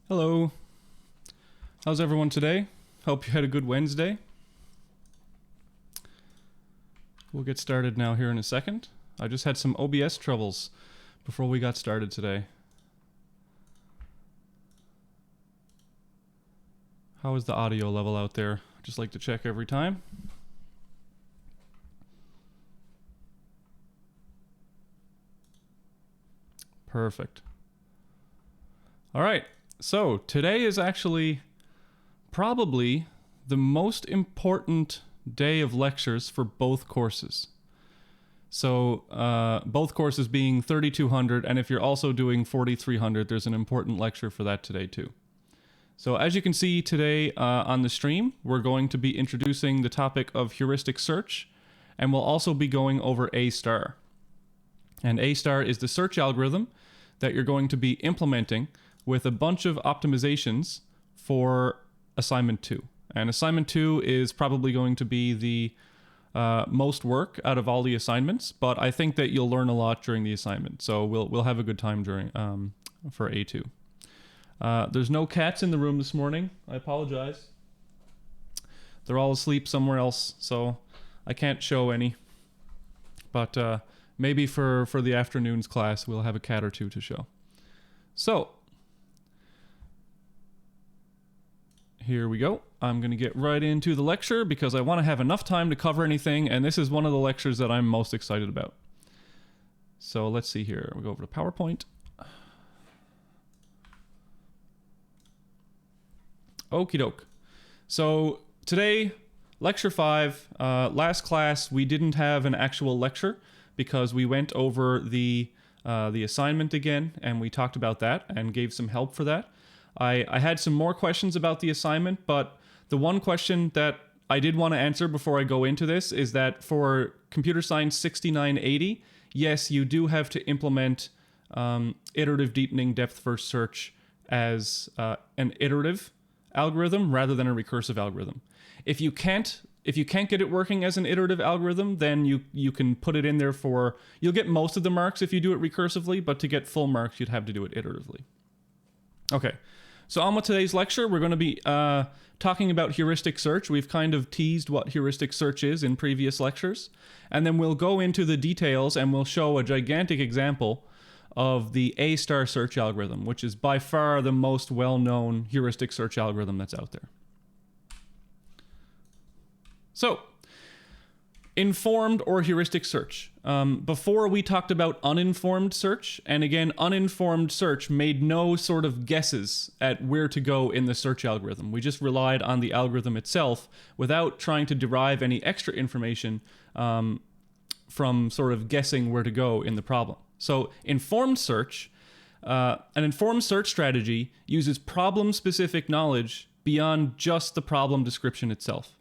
Hello. How's everyone today? Hope you had a good Wednesday. We'll get started now here in a second. I just had some OBS troubles before we got started today. How is the audio level out there? Just like to check every time. Perfect. All right. So today is actually probably the most important day of lectures for both courses. So both courses being 3200, and if you're also doing 4300, there's an important lecture for that today too. So as you can see today on the stream, we're going to be introducing the topic of heuristic search, and we'll also be going over A star. And A star is the search algorithm that you're going to be implementing with a bunch of optimizations for assignment 2. And assignment 2 is probably going to be the most work out of all the assignments, but I think that you'll learn a lot during the assignment. So we'll have a good time during for A2. There's no cats in the room this morning. I apologize. They're all asleep somewhere else, so I can't show any. But maybe for the afternoon's class, we'll have a cat or two to show. So here we go. I'm going to get right into the lecture because I want to have enough time to cover anything, and this is one of the lectures that I'm most excited about. So let's see here. We'll go over to PowerPoint. Okie doke. So today, lecture 5. Last class we didn't have an actual lecture because we went over the assignment again, and we talked about that and gave some help for that. I had some more questions about the assignment, but the one question that I did want to answer before I go into this is that for Computer Science 6980, yes, you do have to implement iterative deepening depth first search as an iterative algorithm rather than a recursive algorithm. If you can't get it working as an iterative algorithm, then you can put it in there for, you'll get most of the marks if you do it recursively, but to get full marks, you'd have to do it iteratively. Okay, so on with today's lecture, we're going to be talking about heuristic search. We've kind of teased what heuristic search is in previous lectures, and then we'll go into the details and we'll show a gigantic example of the A star search algorithm, which is by far the most well-known heuristic search algorithm that's out there. So, informed or heuristic search. Before we talked about uninformed search, and again, uninformed search made no sort of guesses at where to go in the search algorithm. We just relied on the algorithm itself without trying to derive any extra information from sort of guessing where to go in the problem. So, informed search, an informed search strategy uses problem-specific knowledge beyond just the problem description itself.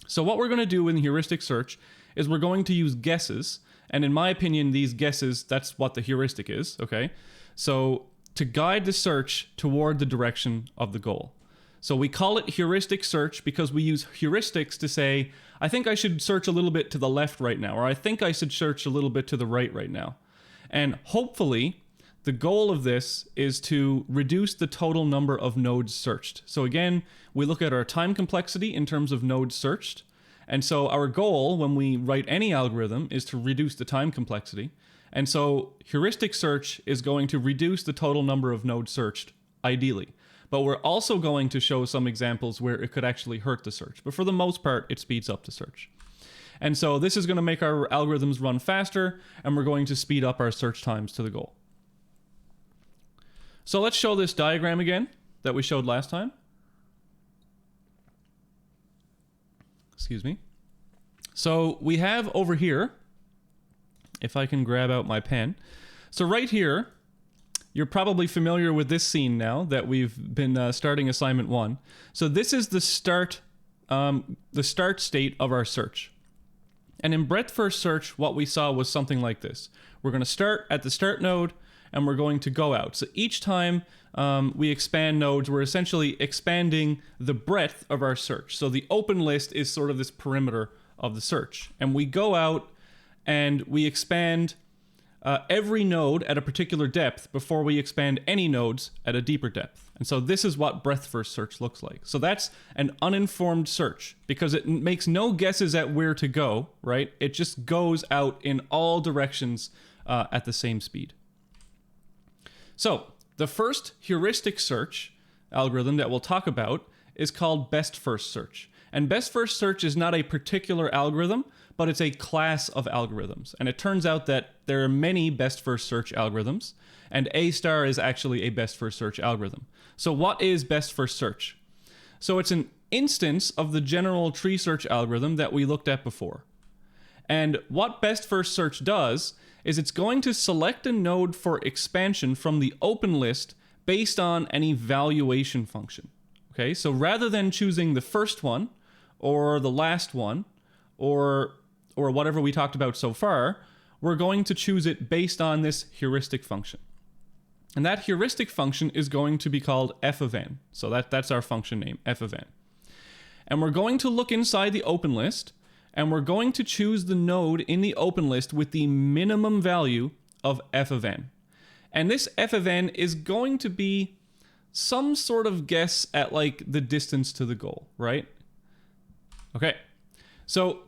So what we're going to do in heuristic search is we're going to use guesses, and in my opinion, these guesses, that's what the heuristic is, okay? So to guide the search toward the direction of the goal. So we call it heuristic search because we use heuristics to say, I think I should search a little bit to the left right now, or I think I should search a little bit to the right now. And hopefully, the goal of this is to reduce the total number of nodes searched. So again, we look at our time complexity in terms of nodes searched. And so our goal when we write any algorithm is to reduce the time complexity. And so heuristic search is going to reduce the total number of nodes searched, ideally. But we're also going to show some examples where it could actually hurt the search. But for the most part, it speeds up the search. And so this is going to make our algorithms run faster, and we're going to speed up our search times to the goal. So let's show this diagram again that we showed last time. Excuse me. So we have over here, if I can grab out my pen. So right here, you're probably familiar with this scene now that we've been starting assignment 1. So this is the start state of our search. And in breadth first search, what we saw was something like this. We're going to start at the start node, and we're going to go out. So each time we expand nodes, we're essentially expanding the breadth of our search. So the open list is sort of this perimeter of the search. And we go out and we expand every node at a particular depth before we expand any nodes at a deeper depth. And so this is what breadth-first search looks like. So that's an uninformed search because it makes no guesses at where to go, right? It just goes out in all directions at the same speed. So the first heuristic search algorithm that we'll talk about is called best-first search. And best-first search is not a particular algorithm, but it's a class of algorithms. And it turns out that there are many best-first search algorithms, and A* is actually a best-first search algorithm. So what is best-first search? So it's an instance of the general tree search algorithm that we looked at before. And what best-first search does is it's going to select a node for expansion from the open list based on an evaluation function. Okay, so rather than choosing the first one, or the last one, or whatever we talked about so far, we're going to choose it based on this heuristic function. And that heuristic function is going to be called f of n. So that's our function name, f of n. And we're going to look inside the open list, and we're going to choose the node in the open list with the minimum value of f of n. And this f of n is going to be some sort of guess at like the distance to the goal, right? Okay, so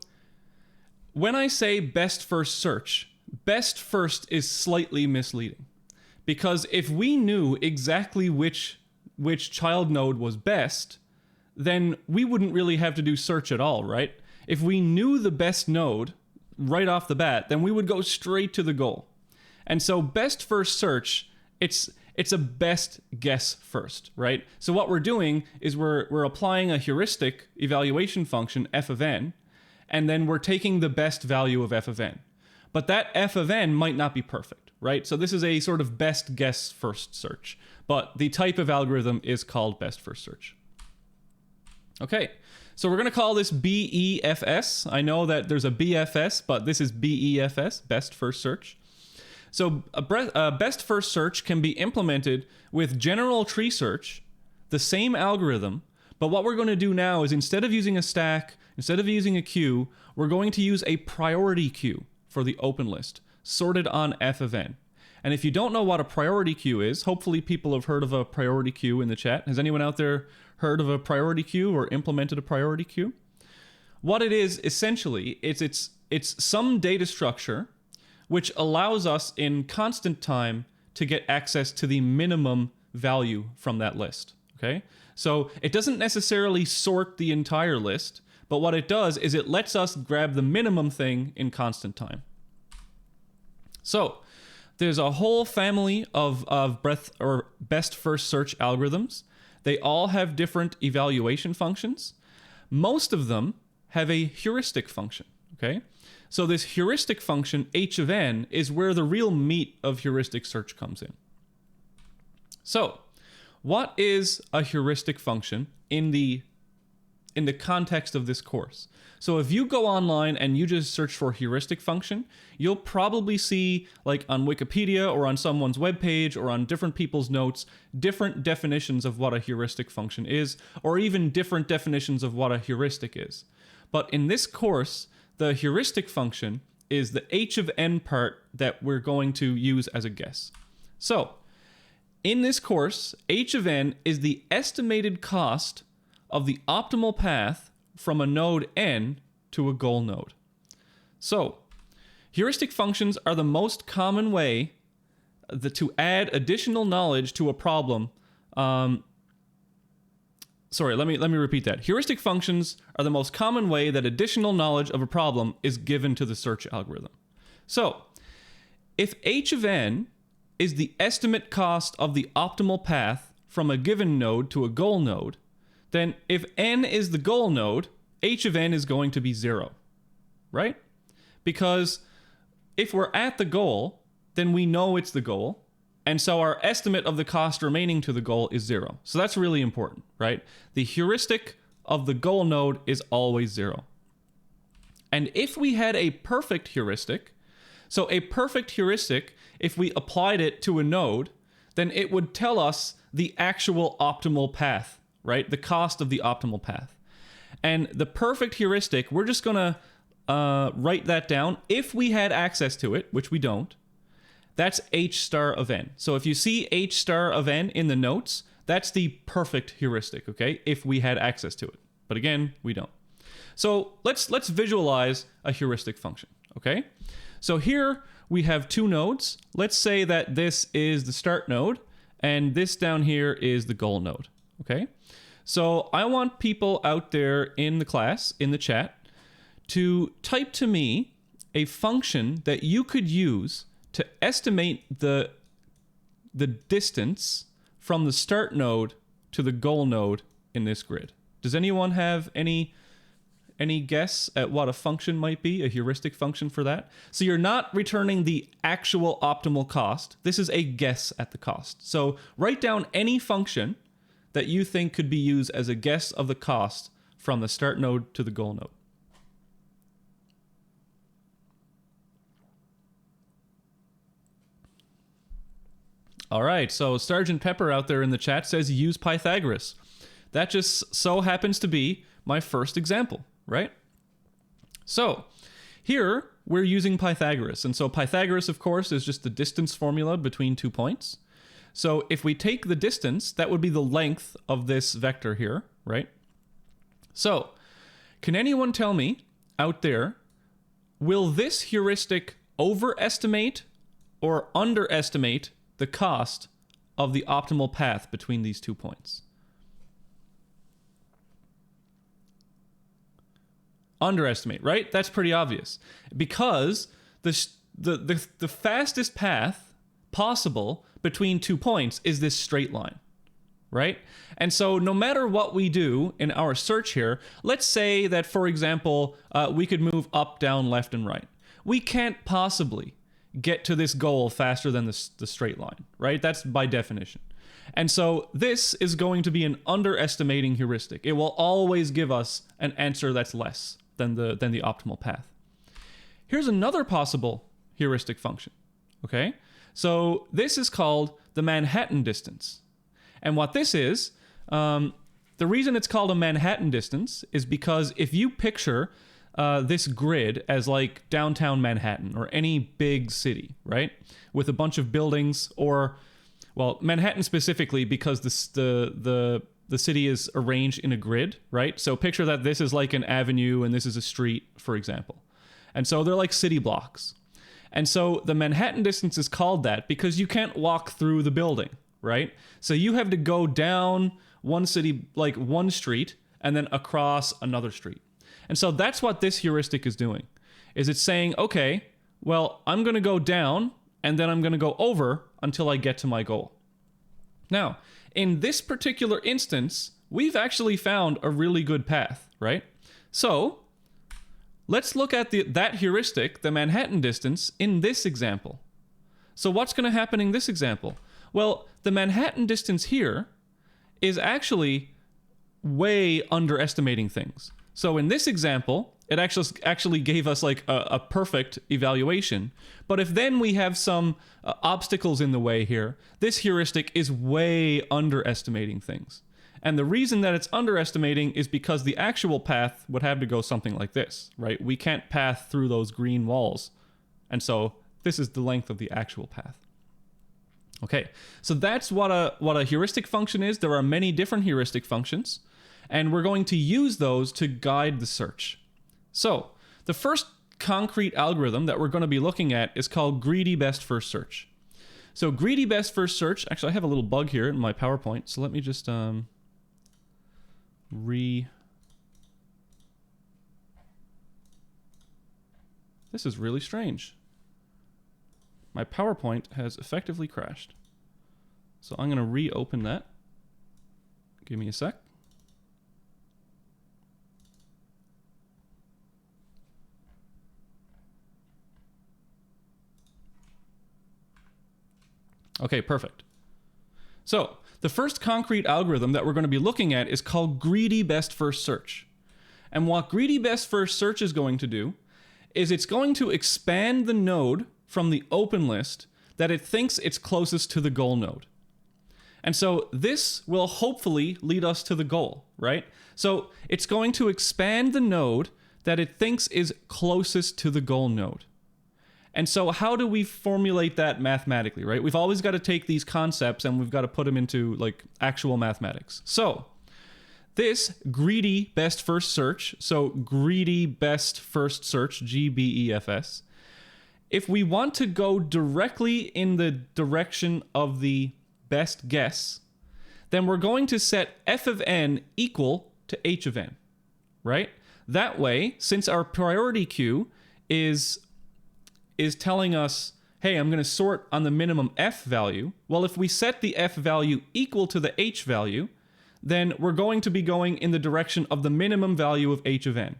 when I say best first search, best first is slightly misleading. Because if we knew exactly which child node was best, then we wouldn't really have to do search at all, right? If we knew the best node right off the bat, then we would go straight to the goal. And so best first search, it's a best guess first, right? So what we're doing is we're applying a heuristic evaluation function, f of n, and then we're taking the best value of f of n. But that f of n might not be perfect, right? So this is a sort of best guess first search, but the type of algorithm is called best first search. Okay, so we're going to call this BEFS. I know that there's a BFS, but this is BEFS, best first search. So a best first search can be implemented with general tree search, the same algorithm, but what we're going to do now is instead of using a stack, instead of using a queue, we're going to use a priority queue for the open list, sorted on f of n. And if you don't know what a priority queue is, hopefully people have heard of a priority queue in the chat. Has anyone out there heard of a priority queue or implemented a priority queue? What it is, essentially, it's some data structure which allows us in constant time to get access to the minimum value from that list, okay? So it doesn't necessarily sort the entire list, but what it does is it lets us grab the minimum thing in constant time. So there's a whole family of breadth or best first search algorithms. They all have different evaluation functions. Most of them have a heuristic function, okay? So this heuristic function, h of n, is where the real meat of heuristic search comes in. So, what is a heuristic function in the context of this course? So if you go online and you just search for heuristic function, you'll probably see, like on Wikipedia or on someone's webpage or on different people's notes, different definitions of what a heuristic function is, or even different definitions of what a heuristic is. But in this course, the heuristic function is the h of n part that we're going to use as a guess. So, in this course, h of n is the estimated cost of the optimal path from a node n to a goal node. So, heuristic functions are the most common way to add additional knowledge to a problem. Let me repeat that. Heuristic functions are the most common way that additional knowledge of a problem is given to the search algorithm. So, if h of n is the estimate cost of the optimal path from a given node to a goal node, then if n is the goal node, h of n is going to be 0, right? Because if we're at the goal, then we know it's the goal, and so our estimate of the cost remaining to the goal is 0. So that's really important, right? The heuristic of the goal node is always 0. And if we had a perfect heuristic, so a perfect heuristic, if we applied it to a node, then it would tell us the actual optimal path, right? The cost of the optimal path. And the perfect heuristic, we're just going to write that down if we had access to it, which we don't. that's h star of n. So if you see h star of n in the notes, that's the perfect heuristic, okay, if we had access to it. But again, we don't. So let's visualize a heuristic function, okay? So here we have two nodes. Let's say that this is the start node, and this down here is the goal node, okay? So I want people out there in the class, in the chat, to type to me a function that you could use to estimate the distance from the start node to the goal node in this grid. Does anyone have any guess at what a function might be, a heuristic function for that? So you're not returning the actual optimal cost. This is a guess at the cost. So write down any function that you think could be used as a guess of the cost from the start node to the goal node. All right, so Sergeant Pepper out there in the chat says use Pythagoras. That just so happens to be my first example, right? So here we're using Pythagoras. And so Pythagoras, of course, is just the distance formula between 2 points. So if we take the distance, that would be the length of this vector here, right? So can anyone tell me out there, will this heuristic overestimate or underestimate the cost of the optimal path between these 2 points? Underestimate, right? That's pretty obvious. Because the fastest path possible between 2 points is this straight line, right? And so no matter what we do in our search here, let's say that, for example, we could move up, down, left, and right. We can't possibly get to this goal faster than the straight line, right? That's by definition. And so this is going to be an underestimating heuristic. It will always give us an answer that's less than the optimal path. Here's another possible heuristic function, okay? So this is called the Manhattan distance. And what this is, the reason it's called a Manhattan distance is because if you picture this grid as like downtown Manhattan or any big city, right? With a bunch of buildings, or, well, Manhattan specifically because the city is arranged in a grid, right? So picture that this is like an avenue and this is a street, for example. And so they're like city blocks. And so the Manhattan distance is called that because you can't walk through the building, right? So you have to go down one city, like one street, and then across another street. And so that's what this heuristic is doing, is it's saying, okay, well, I'm going to go down and then I'm going to go over until I get to my goal. Now, in this particular instance, we've actually found a really good path, right? So let's look at that heuristic, the Manhattan distance, in this example. So what's going to happen in this example? Well, the Manhattan distance here is actually way underestimating things. So in this example, it actually gave us like a perfect evaluation. But if then we have some obstacles in the way here, this heuristic is way underestimating things. And the reason that it's underestimating is because the actual path would have to go something like this, right? We can't path through those green walls. And so this is the length of the actual path. Okay, so that's what a heuristic function is. There are many different heuristic functions, and we're going to use those to guide the search. So the first concrete algorithm that we're going to be looking at is called greedy best first search. So greedy best first search, actually I have a little bug here in my PowerPoint, so let me just This is really strange. My PowerPoint has effectively crashed. So I'm going to reopen that. Give me a sec. Okay, perfect. So the first concrete algorithm that we're going to be looking at is called greedy best first search. And what greedy best first search is going to do is it's going to expand the node from the open list that it thinks it's closest to the goal node. And so this will hopefully lead us to the goal, right? So it's going to expand the node that it thinks is closest to the goal node. And so how do we formulate that mathematically, right? We've always got to take these concepts and we've got to put them into like actual mathematics. So this greedy best first search, so greedy best first search, GBEFS, if we want to go directly in the direction of the best guess, then we're going to set f of n equal to h of n, right? That way, since our priority queue is telling us, hey, I'm going to sort on the minimum f value, well, if we set the f value equal to the h value, then we're going to be going in the direction of the minimum value of h of n.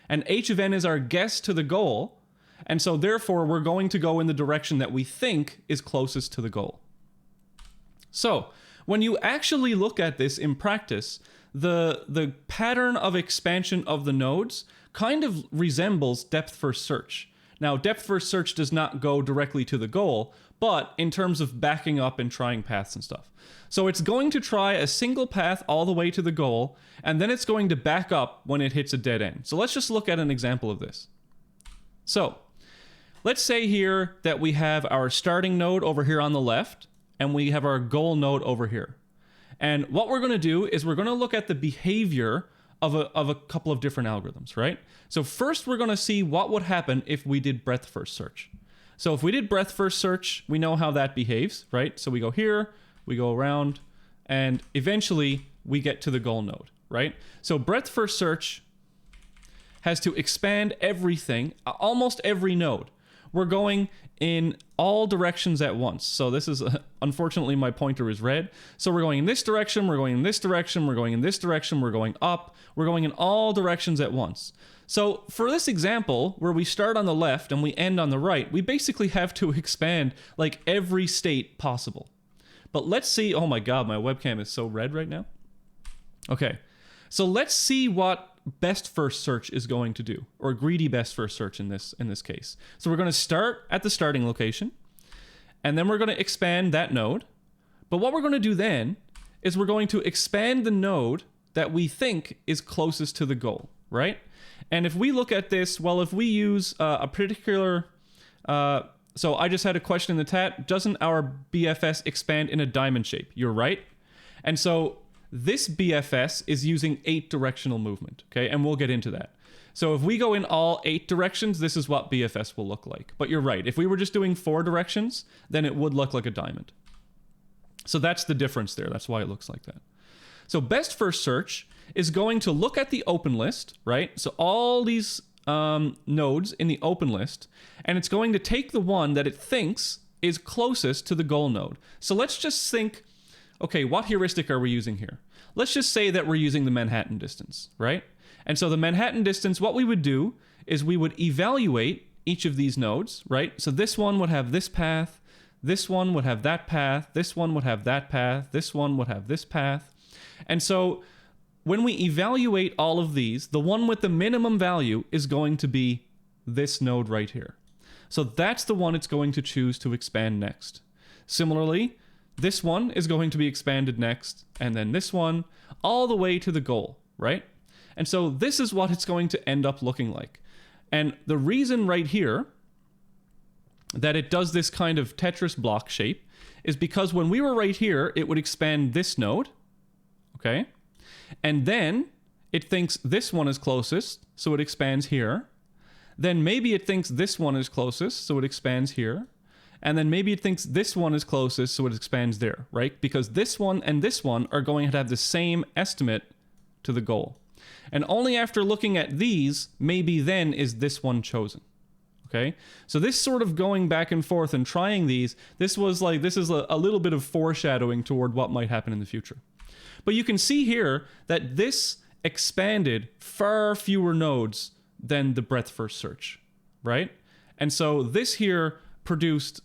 And h of n is our guess to the goal, and so therefore we're going to go in the direction that we think is closest to the goal. So when you actually look at this in practice, the pattern of expansion of the nodes kind of resembles depth first search. Now, depth first search does not go directly to the goal, but in terms of backing up and trying paths and stuff. So it's going to try a single path all the way to the goal, and then it's going to back up when it hits a dead end. So let's just look at an example of this. So let's say here that we have our starting node over here on the left, and we have our goal node over here. And what we're going to do is we're going to look at the behavior of a couple of different algorithms, right? So first we're going to see what would happen if we did breadth first search. So if we did breadth first search, we know how that behaves, right? So we go here, we go around, and eventually we get to the goal node, right? So breadth first search has to expand everything, almost every node. We're going in all directions at once. So this is, unfortunately, my pointer is red. So we're going in this direction, we're going in this direction, we're going in this direction, we're going up, we're going in all directions at once. So for this example, where we start on the left and we end on the right, we basically have to expand like every state possible. But let's see, oh my God, my webcam is so red right now. Okay, so let's see what best first search is going to do, or greedy best first search in this case. So we're going to start at the starting location, and then we're going to expand that node. But what we're going to do then is we're going to expand the node that we think is closest to the goal, right? And if we look at this, well, if we use a particular, so I just had a question in the chat, doesn't our BFS expand in a diamond shape? You're right. And so this BFS is using 8 directional movement, okay? And we'll get into that. So if we go in all 8 directions, this is what BFS will look like. But you're right. If we were just doing 4 directions, then it would look like a diamond. So that's the difference there. That's why it looks like that. So best first search is going to look at the open list, right? So all these nodes in the open list, and it's going to take the one that it thinks is closest to the goal node. So let's just think, okay, what heuristic are we using here? Let's just say that we're using the Manhattan distance, right? And so the Manhattan distance, what we would do is we would evaluate each of these nodes, right? So this one would have this path, this one would have that path, this one would have that path, this one would have this path. And so when we evaluate all of these, the one with the minimum value is going to be this node right here. So that's the one it's going to choose to expand next. Similarly, this one is going to be expanded next, and then this one, all the way to the goal, right? And so this is what it's going to end up looking like. And the reason right here that it does this kind of Tetris block shape is because when we were right here, it would expand this node, okay? And then it thinks this one is closest, so it expands here. Then maybe it thinks this one is closest, so it expands here. And then maybe it thinks this one is closest, so it expands there, right? Because this one and this one are going to have the same estimate to the goal. And only after looking at these, maybe then is this one chosen, okay? So this sort of going back and forth and trying these, this is a little bit of foreshadowing toward what might happen in the future. But you can see here that this expanded far fewer nodes than the breadth first search, right? And so this here produced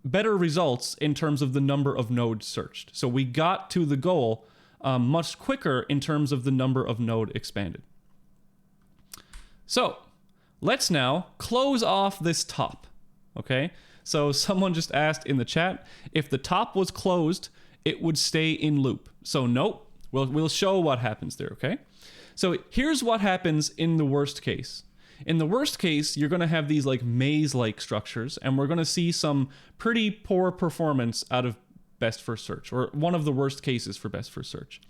better results in terms of the number of nodes searched. So we got to the goal much quicker in terms of the number of node expanded. So let's now close off this top, okay? So someone just asked in the chat, if the top was closed, it would stay in loop. So nope, we'll show what happens there, okay? So here's what happens in the worst case. In the worst case, you're going to have these like maze-like structures, and we're going to see some pretty poor performance out of best first search, or one of the worst cases for best first search.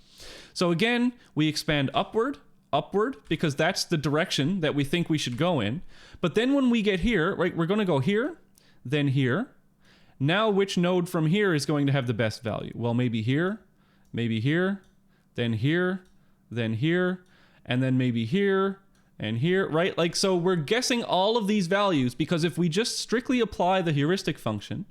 So again, we expand upward, because that's the direction that we think we should go in. But then when we get here, right, we're going to go here, then here. Now which node from here is going to have the best value? Well, maybe here, then here, then here, and then maybe here, and here, right? Like, so we're guessing all of these values because if we just strictly apply the heuristic function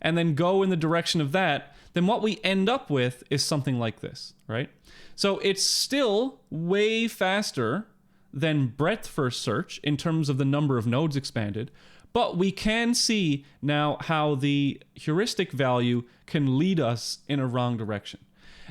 and then go in the direction of that, then what we end up with is something like this, right? So it's still way faster than breadth first search in terms of the number of nodes expanded, but we can see now how the heuristic value can lead us in a wrong direction.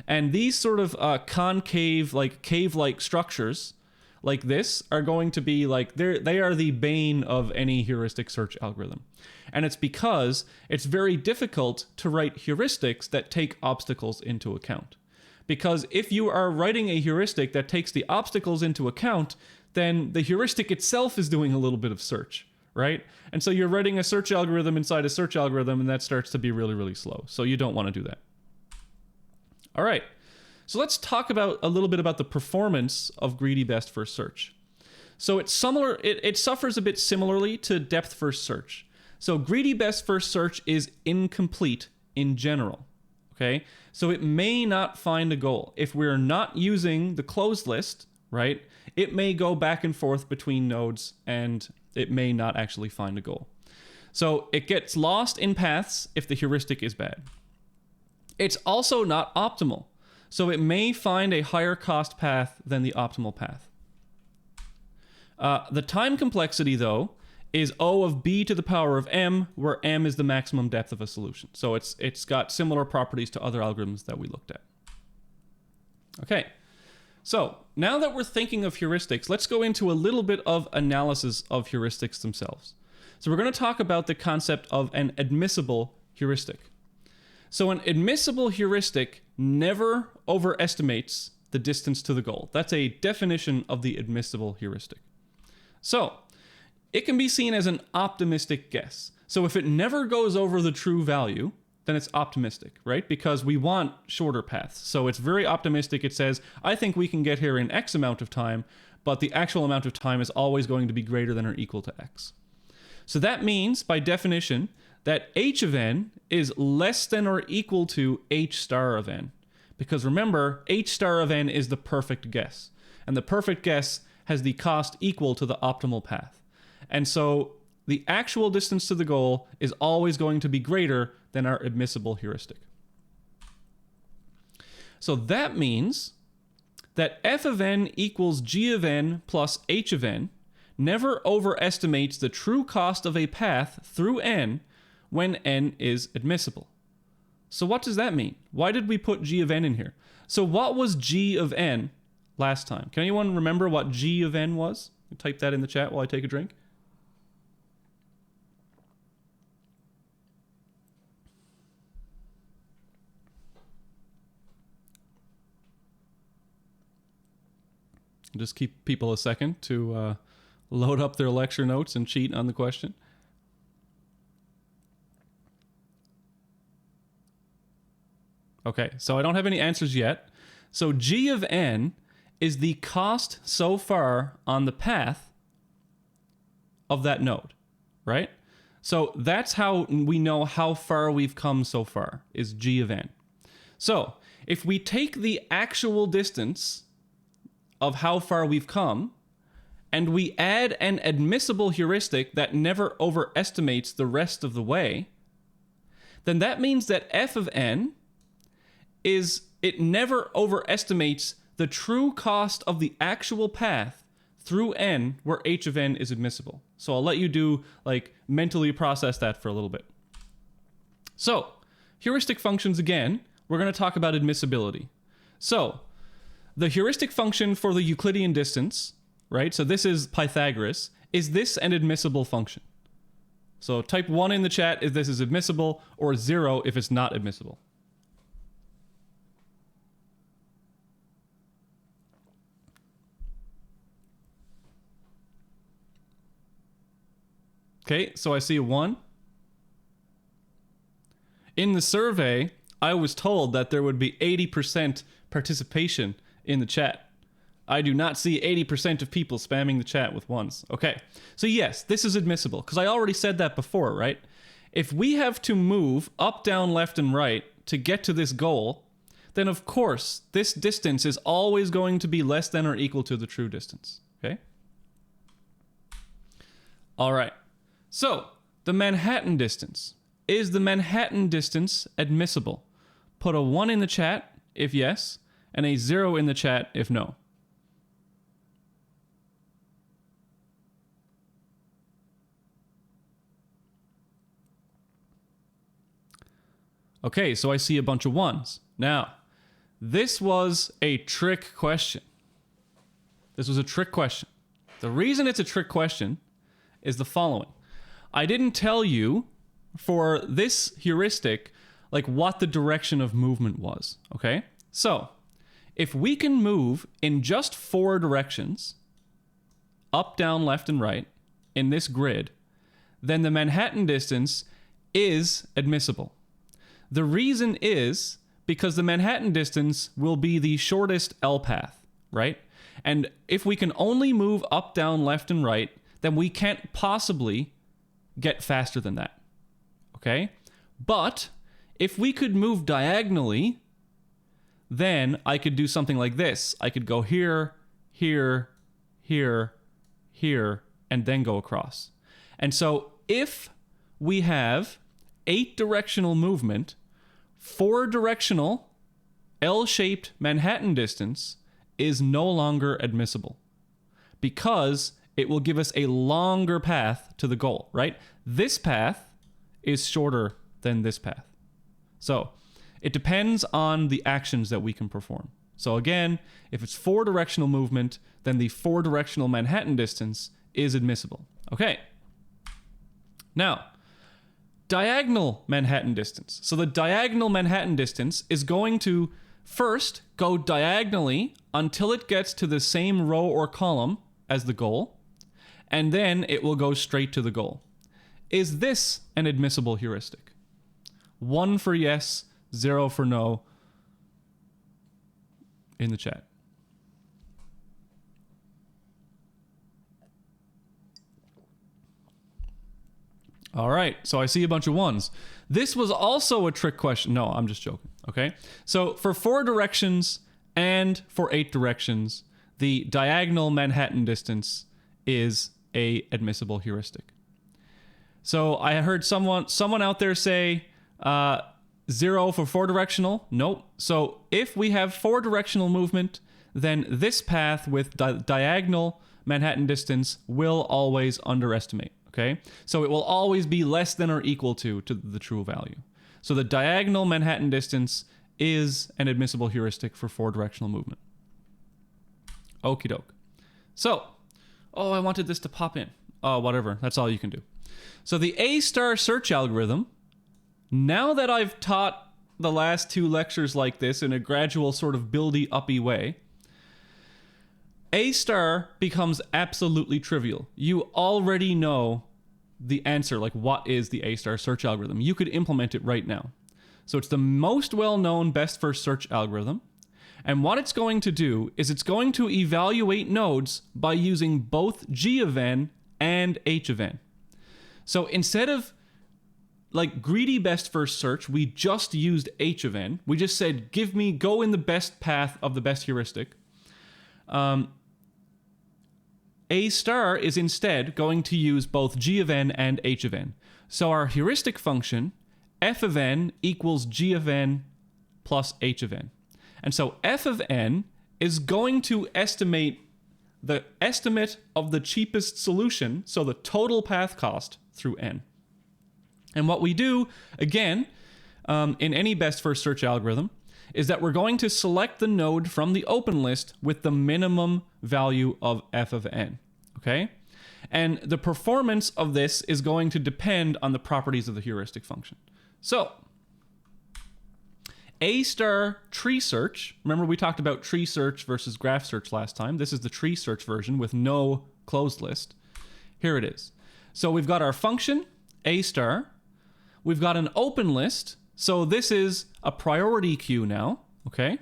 And these sort of concave, like cave-like structures like this are going to be like, they are the bane of any heuristic search algorithm. And it's because it's very difficult to write heuristics that take obstacles into account. Because if you are writing a heuristic that takes the obstacles into account, then the heuristic itself is doing a little bit of search, right? And so you're writing a search algorithm inside a search algorithm, and that starts to be really, really slow. So you don't want to do that. All right. So let's talk about a little bit about the performance of greedy best first search. So it's similar, it suffers a bit similarly to depth first search. So greedy best first search is incomplete in general. Okay, so it may not find a goal. If we're not using the closed list, right, it may go back and forth between nodes and it may not actually find a goal. So it gets lost in paths if the heuristic is bad. It's also not optimal. So it may find a higher cost path than the optimal path. The time complexity, though, is O of b to the power of m, where m is the maximum depth of a solution. So it's got similar properties to other algorithms that we looked at. Okay, so now that we're thinking of heuristics, let's go into a little bit of analysis of heuristics themselves. So we're going to talk about the concept of an admissible heuristic. So an admissible heuristic never overestimates the distance to the goal. That's a definition of the admissible heuristic. So it can be seen as an optimistic guess. So if it never goes over the true value, then it's optimistic, right? Because we want shorter paths. So it's very optimistic. It says, I think we can get here in X amount of time, but the actual amount of time is always going to be greater than or equal to X. So that means, by definition, that h of n is less than or equal to h star of n. Because remember, h star of n is the perfect guess. And the perfect guess has the cost equal to the optimal path. And so the actual distance to the goal is always going to be greater than our admissible heuristic. So that means that f of n equals g of n plus h of n never overestimates the true cost of a path through n when n is admissible. So what does that mean? Why did we put g of n in here? So what was g of n last time? Can anyone remember what g of n was? Type that in the chat while I take a drink. Just keep people a second to load up their lecture notes and cheat on the question. Okay, so I don't have any answers yet. So g of n is the cost so far on the path of that node, right? So that's how we know how far we've come so far, is g of n. So if we take the actual distance of how far we've come, and we add an admissible heuristic that never overestimates the rest of the way, then that means that f of n it never overestimates the true cost of the actual path through n where h of n is admissible. So I'll let you mentally process that for a little bit. So, heuristic functions again, we're going to talk about admissibility. So, the heuristic function for the Euclidean distance, right? So this is Pythagoras. Is this an admissible function? So type 1 in the chat if this is admissible, or 0 if it's not admissible. Okay, so I see a 1. In the survey, I was told that there would be 80% participation in the chat. I do not see 80% of people spamming the chat with 1s. Okay, so yes, this is admissible, because I already said that before, right? If we have to move up, down, left, and right to get to this goal, then of course, this distance is always going to be less than or equal to the true distance, okay? All right, so the Manhattan distance. Is the Manhattan distance admissible? Put a 1 in the chat if yes, and a 0 in the chat if no. Okay, so I see a bunch of 1s. Now, this was a trick question. This was a trick question. The reason it's a trick question is the following. I didn't tell you for this heuristic, like what the direction of movement was, okay? So, if we can move in just 4 directions, up, down, left, and right, in this grid, then the Manhattan distance is admissible. The reason is because the Manhattan distance will be the shortest L path, right? And if we can only move up, down, left, and right, then we can't possibly get faster than that, okay? But if we could move diagonally, then I could do something like this. I could go here, here, here, here, and then go across. And so if we have 8-directional movement, 4-directional L-shaped Manhattan distance is no longer admissible because it will give us a longer path to the goal, right? This path is shorter than this path. So it depends on the actions that we can perform. So again, if it's 4-directional movement, then the 4-directional Manhattan distance is admissible. Okay. Now, diagonal Manhattan distance. So the diagonal Manhattan distance is going to first go diagonally until it gets to the same row or column as the goal, and then it will go straight to the goal. Is this an admissible heuristic? 1 for yes, 0 for no in the chat. All right, so I see a bunch of 1s. This was also a trick question. No, I'm just joking, okay? So for 4 directions and for 8 directions, the diagonal Manhattan distance is a admissible heuristic. So I heard someone out there say 0 for 4-directional. Nope. So if we have 4-directional movement, then this path with diagonal Manhattan distance will always underestimate. Okay, so it will always be less than or equal to the true value. So the diagonal Manhattan distance is an admissible heuristic for 4-directional movement. Okie doke. So, I wanted this to pop in. Whatever, that's all you can do. So the A-star search algorithm, now that I've taught the last 2 lectures like this in a gradual sort of buildy-uppy way, A-star becomes absolutely trivial. You already know the answer, like what is the A-star search algorithm. You could implement it right now. So it's the most well-known best first search algorithm. And what it's going to do is it's going to evaluate nodes by using both G of n and H of n. So instead of like greedy best first search, we just used H of n. We just said, go in the best path of the best heuristic. A-star is instead going to use both G of n and H of n. So our heuristic function, f of n equals G of n plus H of n. And so f of n is going to estimate the estimate of the cheapest solution, so the total path cost through n. And what we do, again, in any best first search algorithm, is that we're going to select the node from the open list with the minimum value of f of n, okay? And the performance of this is going to depend on the properties of the heuristic function. So, A-star tree search, remember we talked about tree search versus graph search last time. This is the tree search version with no closed list. Here it is. So we've got our function, A star. We've got an open list. So this is a priority queue now, okay?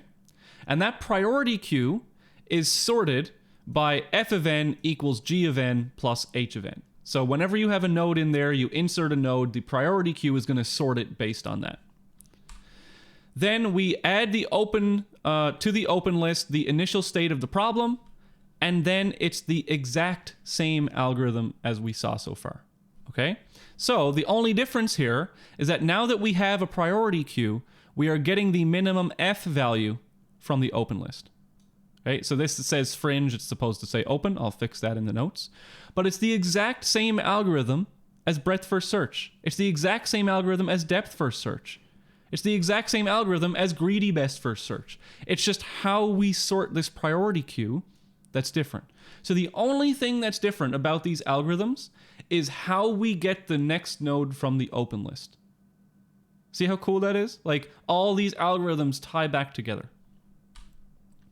And that priority queue is sorted by f of n equals g of n plus h of n. So whenever you have a node in there, you insert a node, the priority queue is going to sort it based on that. Then we add the open to the open list the initial state of the problem, and then it's the exact same algorithm as we saw so far, okay? So the only difference here is that now that we have a priority queue, we are getting the minimum f value from the open list. Okay, so this says fringe, it's supposed to say open. I'll fix that in the notes. But it's the exact same algorithm as breadth first search. It's the exact same algorithm as depth first search. It's the exact same algorithm as greedy best first search. It's just how we sort this priority queue that's different. So the only thing that's different about these algorithms is how we get the next node from the open list. See how cool that is? Like, all these algorithms tie back together.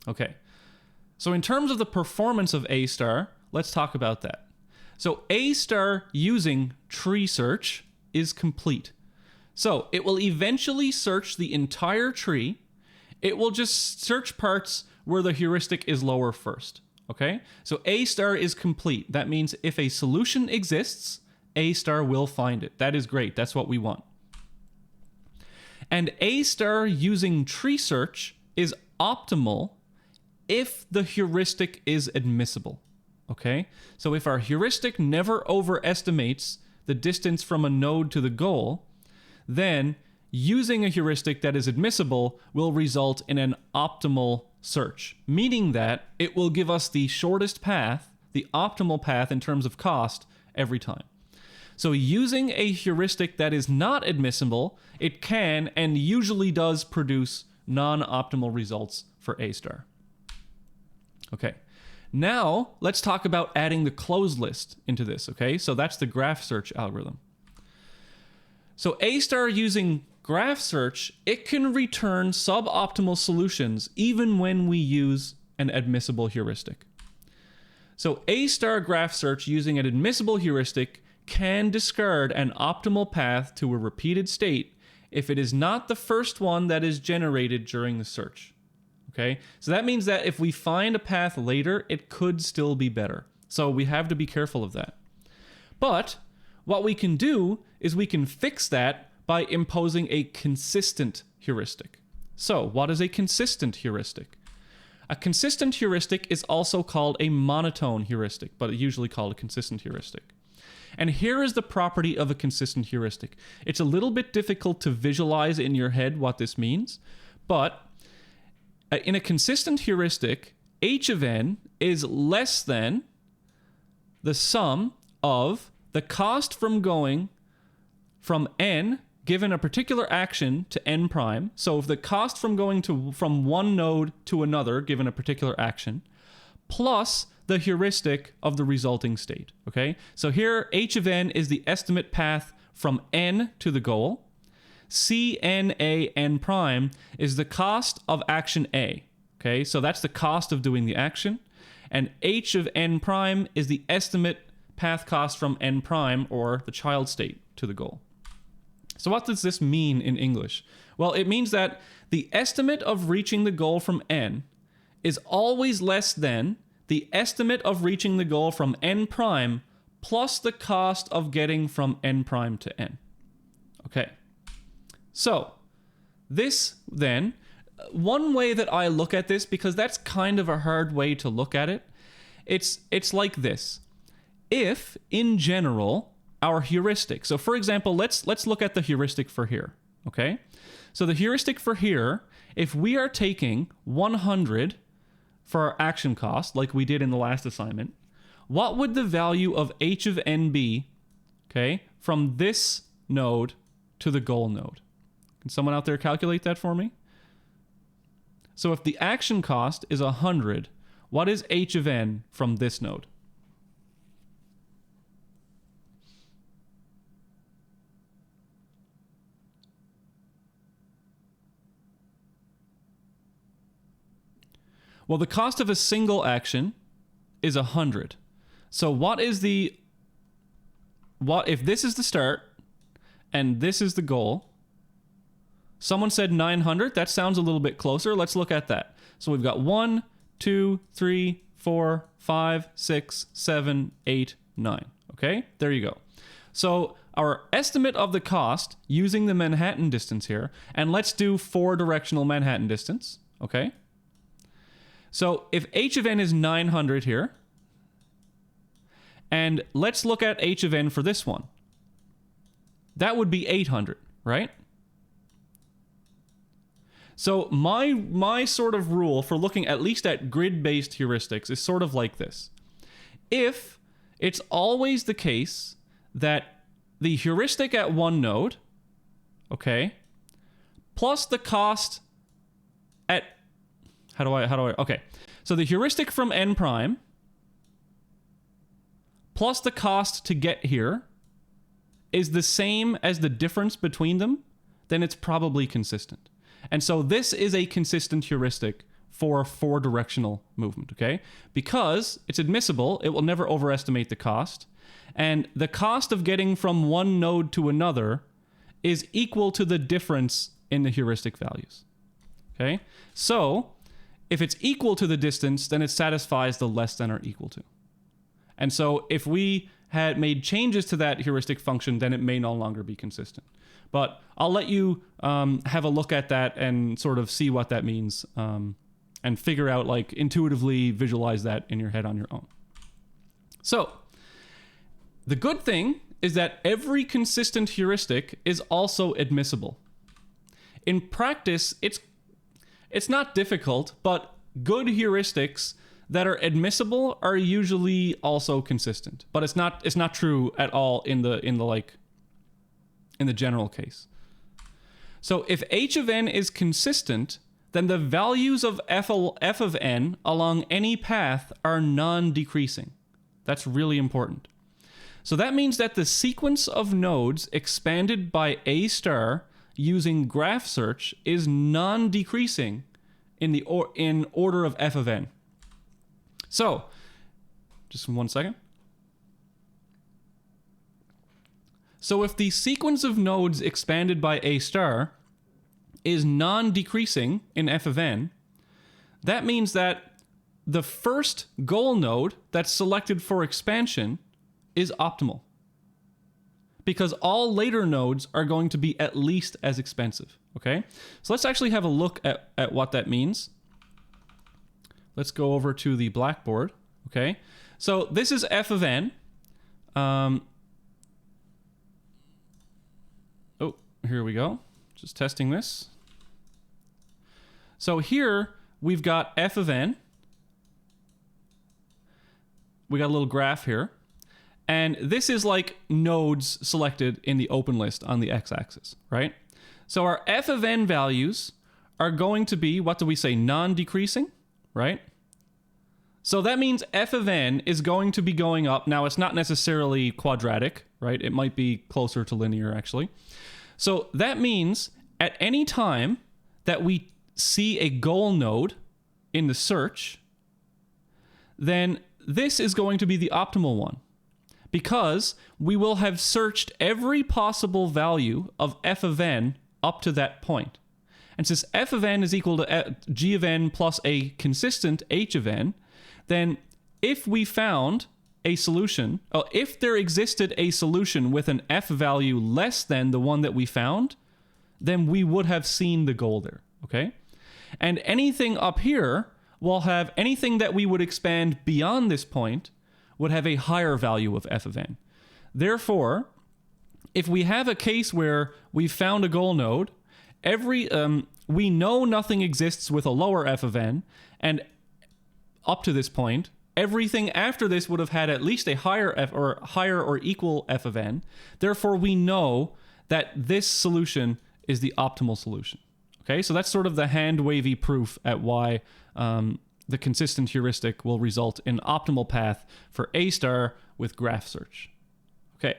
Okay. So in terms of the performance of A star, let's talk about that. So A star using tree search is complete. So it will eventually search the entire tree. It will just search parts where the heuristic is lower first. Okay? So A star is complete. That means if a solution exists, A star will find it. That is great. That's what we want. And A star using tree search is optimal if the heuristic is admissible, okay? So if our heuristic never overestimates the distance from a node to the goal, then using a heuristic that is admissible will result in an optimal search, meaning that it will give us the shortest path, the optimal path in terms of cost every time. So using a heuristic that is not admissible, it can and usually does produce non-optimal results for A star. Okay, now let's talk about adding the closed list into this, okay? So that's the graph search algorithm. So A star using graph search, it can return suboptimal solutions even when we use an admissible heuristic. So A star graph search using an admissible heuristic can discard an optimal path to a repeated state if it is not the first one that is generated during the search. Okay, so that means that if we find a path later, it could still be better. So we have to be careful of that. But what we can do is we can fix that by imposing a consistent heuristic. So what is a consistent heuristic? A consistent heuristic is also called a monotone heuristic, but usually called a consistent heuristic. And here is the property of a consistent heuristic. It's a little bit difficult to visualize in your head what this means, but in a consistent heuristic, h of n is less than the sum of the cost from going from n, given a particular action, to n prime. So if the cost from going from one node to another, given a particular action, plus the heuristic of the resulting state. Okay? So here, h of n is the estimate path from n to the goal. CNA n prime is the cost of action A. Okay, so that's the cost of doing the action. And h of n prime is the estimate path cost from n prime, or the child state, to the goal. So what does this mean in English? Well, it means that the estimate of reaching the goal from n is always less than the estimate of reaching the goal from n prime plus the cost of getting from n prime to n. Okay. So, this then, one way that I look at this, because that's kind of a hard way to look at it, it's like this. If, in general, our heuristic, so for example, let's look at the heuristic for here, okay? So the heuristic for here, if we are taking 100 for our action cost, like we did in the last assignment, what would the value of h of n be, okay, from this node to the goal node? Can someone out there calculate that for me? So if the action cost is 100, what is h of n from this node? Well, the cost of a single action is 100. So what is the what if this is the start and this is the goal? Someone said 900. That sounds a little bit closer. Let's look at that. So we've got 1, 2, 3, 4, 5, 6, 7, 8, 9. Okay, there you go. So our estimate of the cost using the Manhattan distance here, and let's do 4-directional Manhattan distance. Okay. So if h of n is 900 here, and let's look at h of n for this one. That would be 800, right? So my sort of rule for looking at least at grid-based heuristics is sort of like this. If it's always the case that the heuristic at one node, okay, plus the cost at, okay. So the heuristic from n prime plus the cost to get here is the same as the difference between them, then it's probably consistent. And so this is a consistent heuristic for 4-directional movement, okay? Because it's admissible, it will never overestimate the cost. And the cost of getting from one node to another is equal to the difference in the heuristic values, okay? So if it's equal to the distance, then it satisfies the less than or equal to. And so if we had made changes to that heuristic function, then it may no longer be consistent. But I'll let you have a look at that and sort of see what that means and figure out, like, intuitively visualize that in your head on your own. So the good thing is that every consistent heuristic is also admissible. In practice, it's not difficult, but good heuristics that are admissible are usually also consistent. But it's not true at all in the general case. So if h of n is consistent, then the values of f of n along any path are non-decreasing. That's really important. So that means that the sequence of nodes expanded by a star using graph search is non-decreasing in order of f of n. So, just 1 second. So if the sequence of nodes expanded by a star is non-decreasing in f of n, that means that the first goal node that's selected for expansion is optimal. Because all later nodes are going to be at least as expensive, okay? So let's actually have a look at what that means. Let's go over to the blackboard, okay? So this is f of n. Here we go. Just testing this. So here we've got f of n. We got a little graph here. And this is like nodes selected in the open list on the x-axis, right? So our f of n values are going to be, what do we say, non-decreasing, right? So that means f of n is going to be going up. Now, it's not necessarily quadratic, right? It might be closer to linear, actually. So that means at any time that we see a goal node in the search, then this is going to be the optimal one, because we will have searched every possible value of f of n up to that point. And since f of n is equal to g of n plus a consistent h of n, then if we found a solution, if there existed a solution with an f value less than the one that we found, then we would have seen the goal there, okay? And anything up here will have, anything that we would expand beyond this point would have a higher value of f of n. Therefore, if we have a case where we found a goal node, we know nothing exists with a lower f of n, and up to this point, everything after this would have had at least a higher or equal f of n. Therefore, we know that this solution is the optimal solution. Okay, so that's sort of the hand-wavy proof at why the consistent heuristic will result in optimal path for a star with graph search. Okay,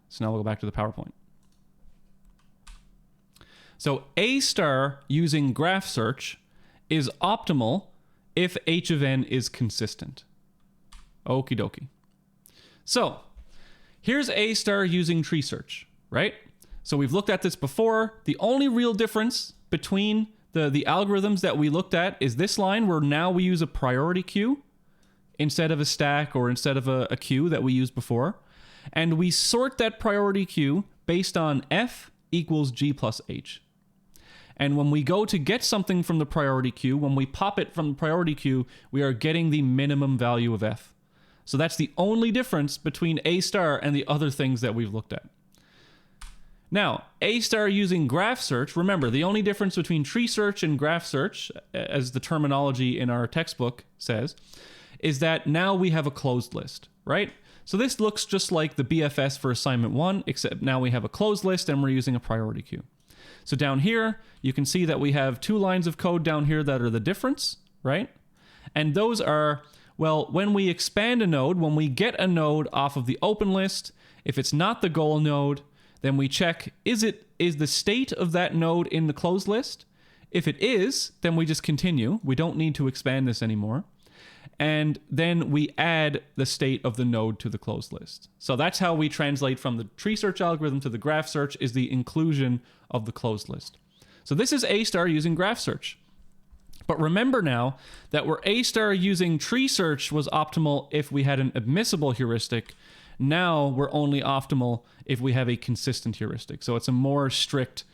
so now we'll go back to the PowerPoint. So a star using graph search is optimal if h of n is consistent. Okie dokie. So Here's A star using tree search, right? So we've looked at this before. The only real difference between the algorithms that we looked at is this line where now we use a priority queue instead of a stack or instead of a queue that we used before. And we sort that priority queue based on F equals G plus H. And when we go to get something from the priority queue, when we pop it from the priority queue, we are getting the minimum value of F. So that's the only difference between A star and the other things that we've looked at. Now, A star using graph search, remember, the only difference between tree search and graph search, as the terminology in our textbook says, is that now we have a closed list, right? So this looks just like the BFS for assignment 1, except now we have a closed list and we're using a priority queue. So down here, you can see that we have 2 lines of code down here that are the difference, right? And those are, well, when we expand a node, when we get a node off of the open list, if it's not the goal node, then we check, is the state of that node in the closed list? If it is, then we just continue. We don't need to expand this anymore. And then we add the state of the node to the closed list. So that's how we translate from the tree search algorithm to the graph search, is the inclusion of the closed list. So this is A star using graph search. But remember now that where A star using tree search was optimal if we had an admissible heuristic, now we're only optimal if we have a consistent heuristic. So it's a more strict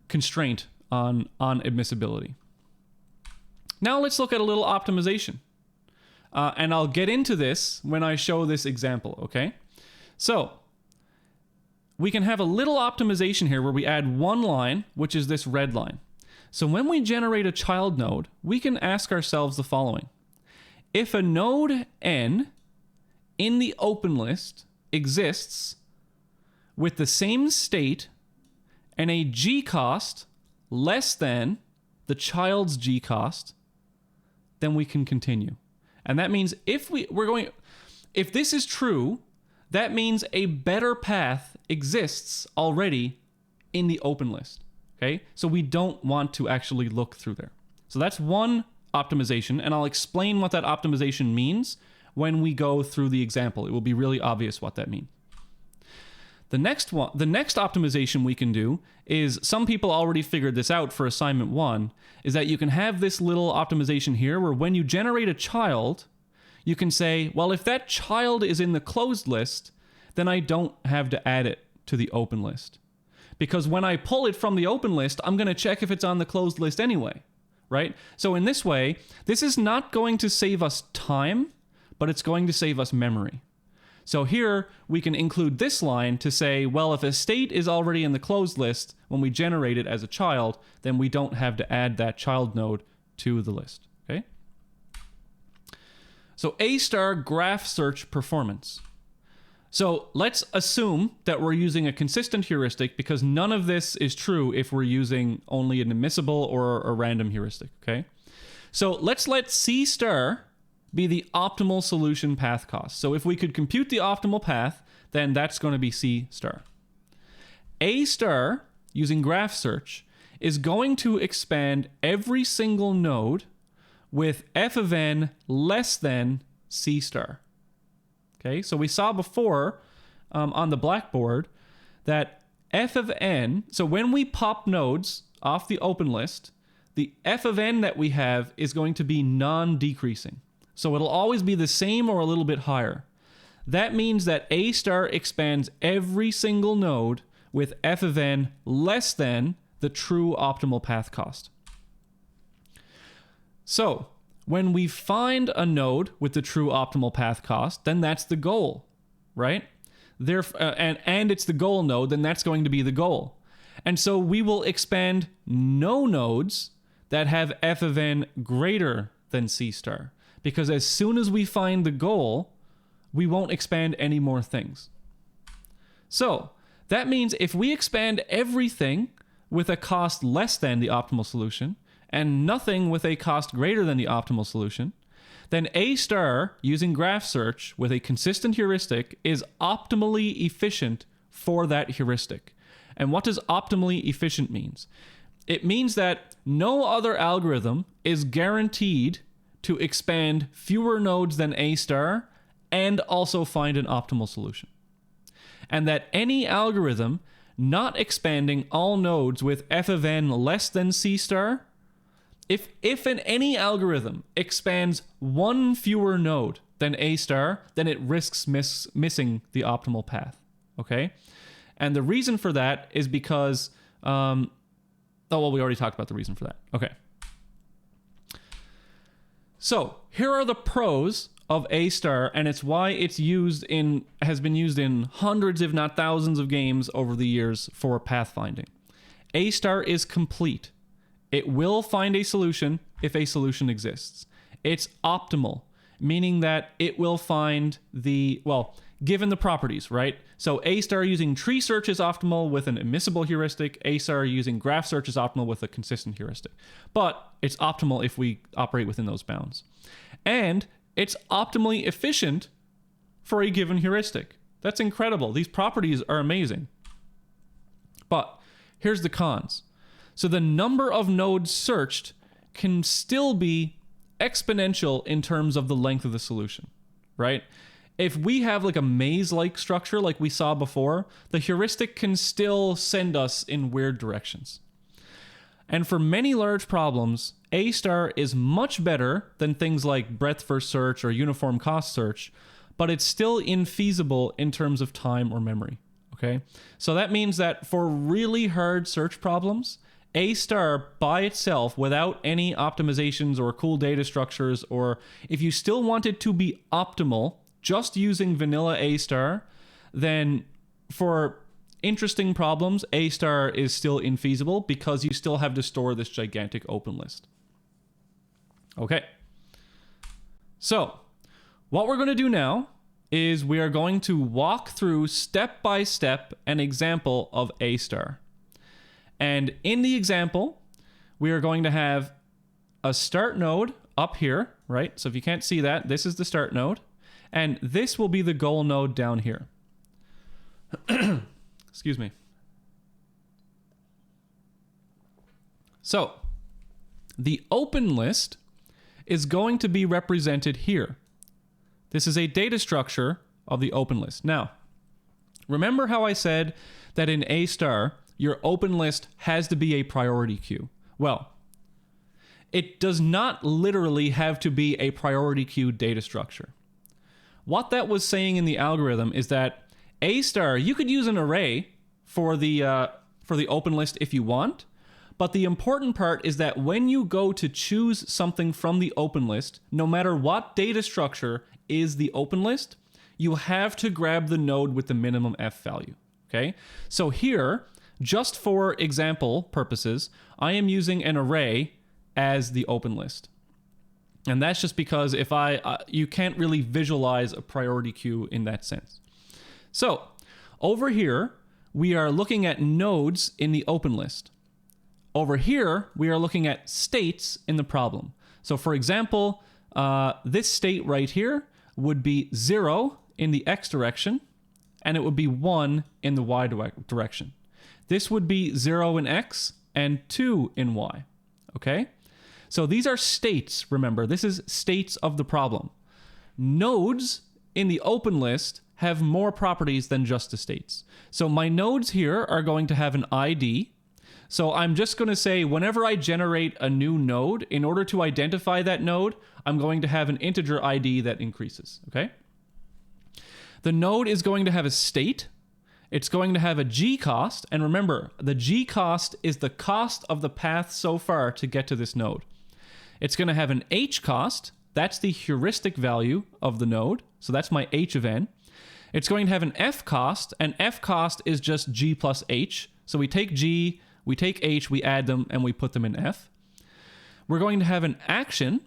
constraint on admissibility. Now let's look at a little optimization. And I'll get into this when I show this example, okay? So we can have a little optimization here where we add one line, which is this red line. So when we generate a child node, we can ask ourselves the following. If a node n in the open list exists with the same state and a g cost less than the child's g cost, then we can continue. And that means if this is true, that means a better path exists already in the open list. Okay? So we don't want to actually look through there. So that's one optimization, and I'll explain what that optimization means when we go through the example. It will be really obvious what that means. The next optimization we can do is, some people already figured this out for assignment 1, is that you can have this little optimization here where when you generate a child, you can say, well, if that child is in the closed list, then I don't have to add it to the open list. Because when I pull it from the open list, I'm going to check if it's on the closed list anyway, right? So in this way, this is not going to save us time, but it's going to save us memory. So here we can include this line to say, well, if a state is already in the closed list when we generate it as a child, then we don't have to add that child node to the list, okay? So A star graph search performance. So let's assume that we're using a consistent heuristic, because none of this is true if we're using only an admissible or a random heuristic, okay? So let's let C star be the optimal solution path cost. So if we could compute the optimal path, then that's going to be C star. A star, using graph search, is going to expand every single node with f of n less than C star. Okay, so we saw before on the blackboard that f of n, so when we pop nodes off the open list, the f of n that we have is going to be non-decreasing. So it'll always be the same or a little bit higher. That means that A star expands every single node with f of n less than the true optimal path cost. So when we find a node with the true optimal path cost, then that's the goal, right? And it's the goal node, then that's going to be the goal. And so we will expand no nodes that have f of n greater than C star. Because as soon as we find the goal, we won't expand any more things. So that means if we expand everything with a cost less than the optimal solution, and nothing with a cost greater than the optimal solution, then A star, using graph search with a consistent heuristic, is optimally efficient for that heuristic. And what does optimally efficient means? It means that no other algorithm is guaranteed to expand fewer nodes than A star and also find an optimal solution. And that any algorithm not expanding all nodes with f of n less than C star, if any algorithm expands one fewer node than A star, then it risks missing the optimal path, okay? And the reason for that is because, we already talked about the reason for that. Okay. So here are the pros of A star, and it's why it's has been used in hundreds, if not thousands, of games over the years for pathfinding. A star is complete. It will find a solution if a solution exists. It's optimal, meaning that it will find given the properties, right? So A star using tree search is optimal with an admissible heuristic. A star using graph search is optimal with a consistent heuristic. But it's optimal if we operate within those bounds. And it's optimally efficient for a given heuristic. That's incredible. These properties are amazing. But here's the cons. So the number of nodes searched can still be exponential in terms of the length of the solution, right? If we have like a maze-like structure like we saw before, the heuristic can still send us in weird directions. And for many large problems, A star is much better than things like breadth first search or uniform cost search, but it's still infeasible in terms of time or memory, okay? So that means that for really hard search problems, A star by itself, without any optimizations or cool data structures, or if you still want it to be optimal, just using vanilla A star, then for interesting problems, A star is still infeasible because you still have to store this gigantic open list. Okay. So what we're going to do now is we are going to walk through step by step an example of A star. And in the example, we are going to have a start node up here, right? So if you can't see that, this is the start node. And this will be the goal node down here. Excuse me. So the open list is going to be represented here. This is a data structure of the open list. Now, remember how I said that in A star, your open list has to be a priority queue? Well, it does not literally have to be a priority queue data structure. What that was saying in the algorithm is that A star, you could use an array for the open list if you want, but the important part is that when you go to choose something from the open list, no matter what data structure is the open list, you have to grab the node with the minimum F value, okay? So here, just for example purposes, I am using an array as the open list. And that's just because if you can't really visualize a priority queue in that sense. So over here, we are looking at nodes in the open list. Over here, we are looking at states in the problem. So for example, this state right here would be 0 in the x direction, and it would be 1 in the y direction. This would be 0 in x and 2 in y, okay? So these are states, remember. This is states of the problem. Nodes in the open list have more properties than just the states. So my nodes here are going to have an ID. So I'm just going to say whenever I generate a new node, in order to identify that node, I'm going to have an integer ID that increases, okay? The node is going to have a state. It's going to have a G cost. And remember, the G cost is the cost of the path so far to get to this node. It's going to have an H cost. That's the heuristic value of the node. So that's my H of n. It's going to have an F cost, and F cost is just G plus H. So we take G, we take H, we add them, and we put them in F. We're going to have an action.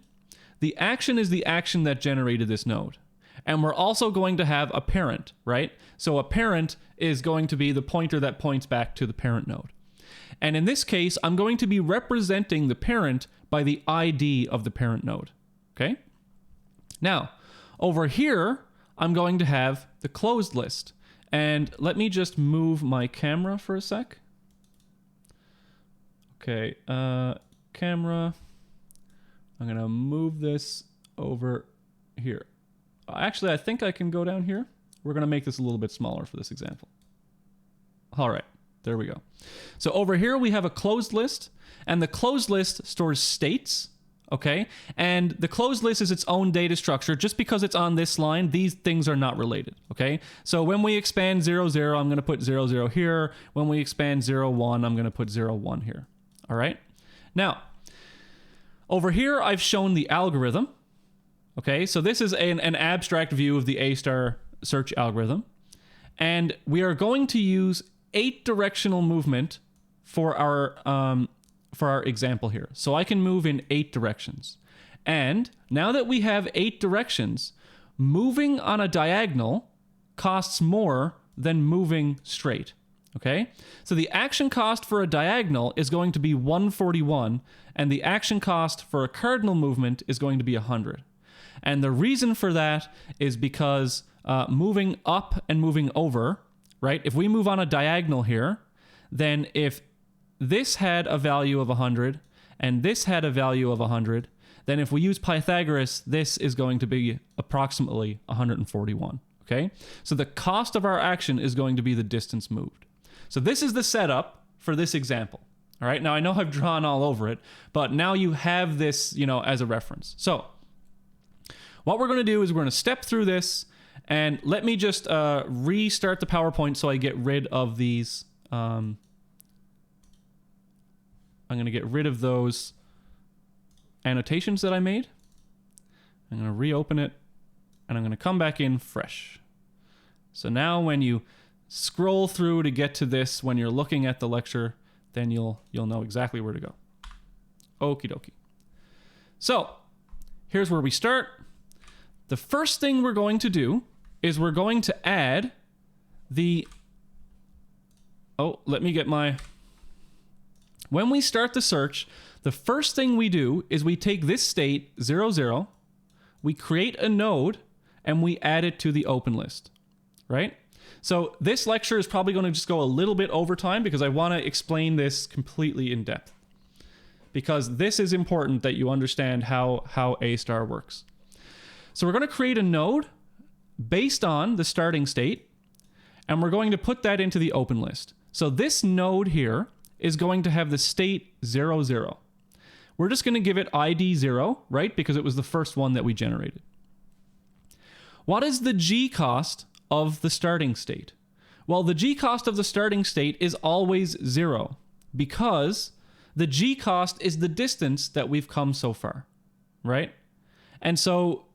The action is the action that generated this node. And we're also going to have a parent, right? So a parent is going to be the pointer that points back to the parent node. And in this case, I'm going to be representing the parent by the ID of the parent node, okay? Now, over here, I'm going to have the closed list. And let me just move my camera for a sec. Okay, camera. I'm going to move this over here. Actually, I think I can go down here. We're going to make this a little bit smaller for this example. All right, there we go. So over here we have a closed list, and the closed list stores states, okay? And the closed list is its own data structure. Just because it's on this line, these things are not related, okay? So when we expand 0, 0, I'm going to put 0, 0 here. When we expand 0, 1, I'm going to put 0, 1 here, all right? Now, over here I've shown the algorithm, okay? So this is an abstract view of the A-star search algorithm, and we are going to use 8-directional movement for our example here. So I can move in 8 directions. And now that we have 8 directions, moving on a diagonal costs more than moving straight, okay? So the action cost for a diagonal is going to be 141, and the action cost for a cardinal movement is going to be 100. And the reason for that is because moving up and moving over, right? If we move on a diagonal here, then if this had a value of 100 and this had a value of 100, then if we use Pythagoras, this is going to be approximately 141, okay? So the cost of our action is going to be the distance moved. So this is the setup for this example, all right? Now, I know I've drawn all over it, but now you have this, you know, as a reference. So what we're going to do is we're going to step through this, and let me just restart the PowerPoint so I get rid of these. I'm going to get rid of those annotations that I made. I'm going to reopen it, and I'm going to come back in fresh. So now when you scroll through to get to this, when you're looking at the lecture, then you'll know exactly where to go. Okie dokie. So here's where we start. The first thing we're going to do is we're going to add the... Oh, let me get my... When we start the search, the first thing we do is we take this state, 0, 0, we create a node, and we add it to the open list, right? So this lecture is probably going to just go a little bit over time because I want to explain this completely in depth. Because this is important that you understand how A-star works. So we're going to create a node based on the starting state, and we're going to put that into the open list. So this node here is going to have the state 0, 0. We're just going to give it ID 0, right? Because it was the first one that we generated. What is the G cost of the starting state? Well, the G cost of the starting state is always 0 because the G cost is the distance that we've come so far, right? And so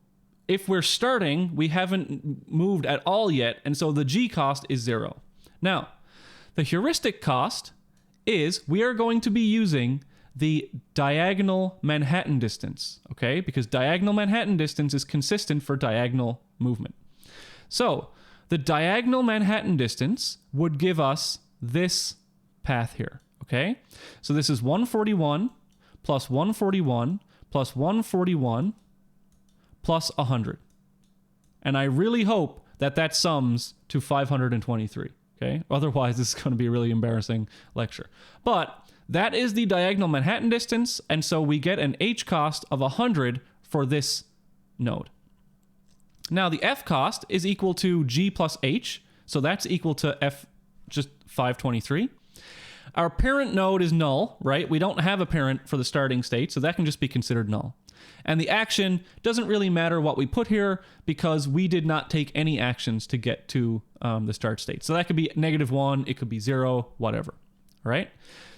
if we're starting, we haven't moved at all yet, and so the G cost is 0. Now, the heuristic cost is we are going to be using the diagonal Manhattan distance, okay? Because diagonal Manhattan distance is consistent for diagonal movement. So the diagonal Manhattan distance would give us this path here, okay? So this is 141 plus 141 plus 141 plus 100. And I really hope that that sums to 523, okay? Otherwise, this is going to be a really embarrassing lecture. But that is the diagonal Manhattan distance, and so we get an H cost of 100 for this node. Now, the F cost is equal to G plus H, so that's equal to F just 523. Our parent node is null, right? We don't have a parent for the starting state, so that can just be considered null. And the action doesn't really matter what we put here because we did not take any actions to get to the start state. So that could be -1, it could be 0, whatever, right?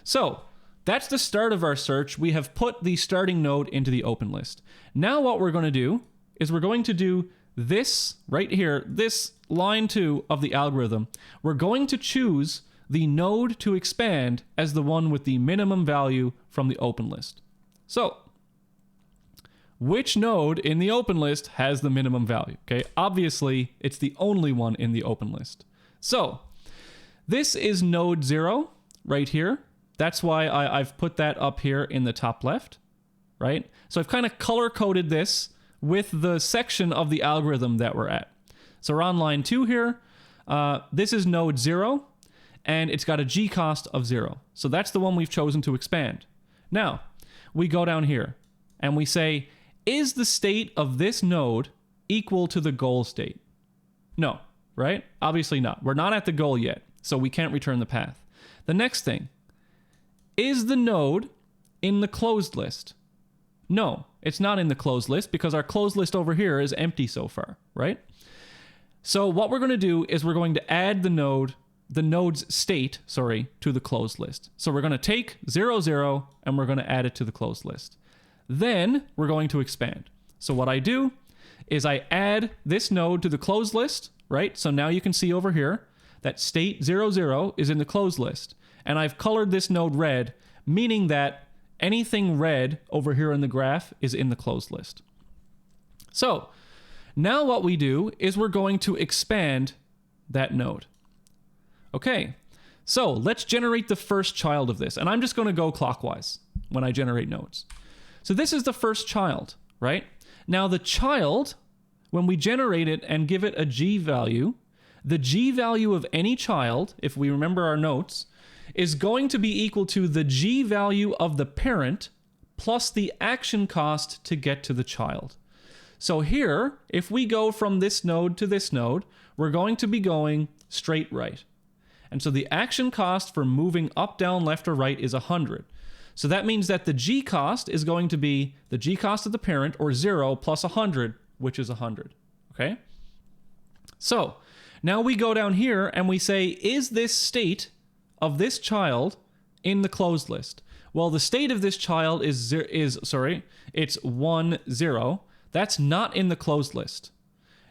So that's the start of our search. We have put the starting node into the open list. Now what we're going to do is we're going to do this right here, this line 2 of the algorithm. We're going to choose the node to expand as the one with the minimum value from the open list. So which node in the open list has the minimum value? Okay, obviously it's the only one in the open list. So this is node 0 right here. That's why I've put that up here in the top left, right? So I've kind of color-coded this with the section of the algorithm that we're at. So we're on line 2 here. This is node 0, and it's got a G cost of 0. So that's the one we've chosen to expand. Now, we go down here. and we say, is the state of this node equal to the goal state? No, right? Obviously not. We're not at the goal yet, so we can't return the path. The next thing, is the node in the closed list? No, it's not in the closed list because our closed list over here is empty so far, right? So what we're going to do is we're going to add the node's state, to the closed list. So we're going to take 0, 0, and we're going to add it to the closed list. Then we're going to expand. So what I do is I add this node to the closed list, right? So now you can see over here that state 0, 0 is in the closed list. And I've colored this node red, meaning that anything red over here in the graph is in the closed list. So now what we do is we're going to expand that node. Okay, so let's generate the first child of this. And I'm just going to go clockwise when I generate nodes. So this is the first child, right? Now the child, when we generate it and give it a G value, the G value of any child, if we remember our notes, is going to be equal to the G value of the parent plus the action cost to get to the child. So here, if we go from this node to this node, we're going to be going straight right. And so the action cost for moving up, down, left, or right is 100. So that means that the G cost is going to be the G cost of the parent, or 0 plus 100, which is 100. Okay? So now we go down here and we say, is this state of this child in the closed list? Well, the state of this child it's 1, 0. That's not in the closed list.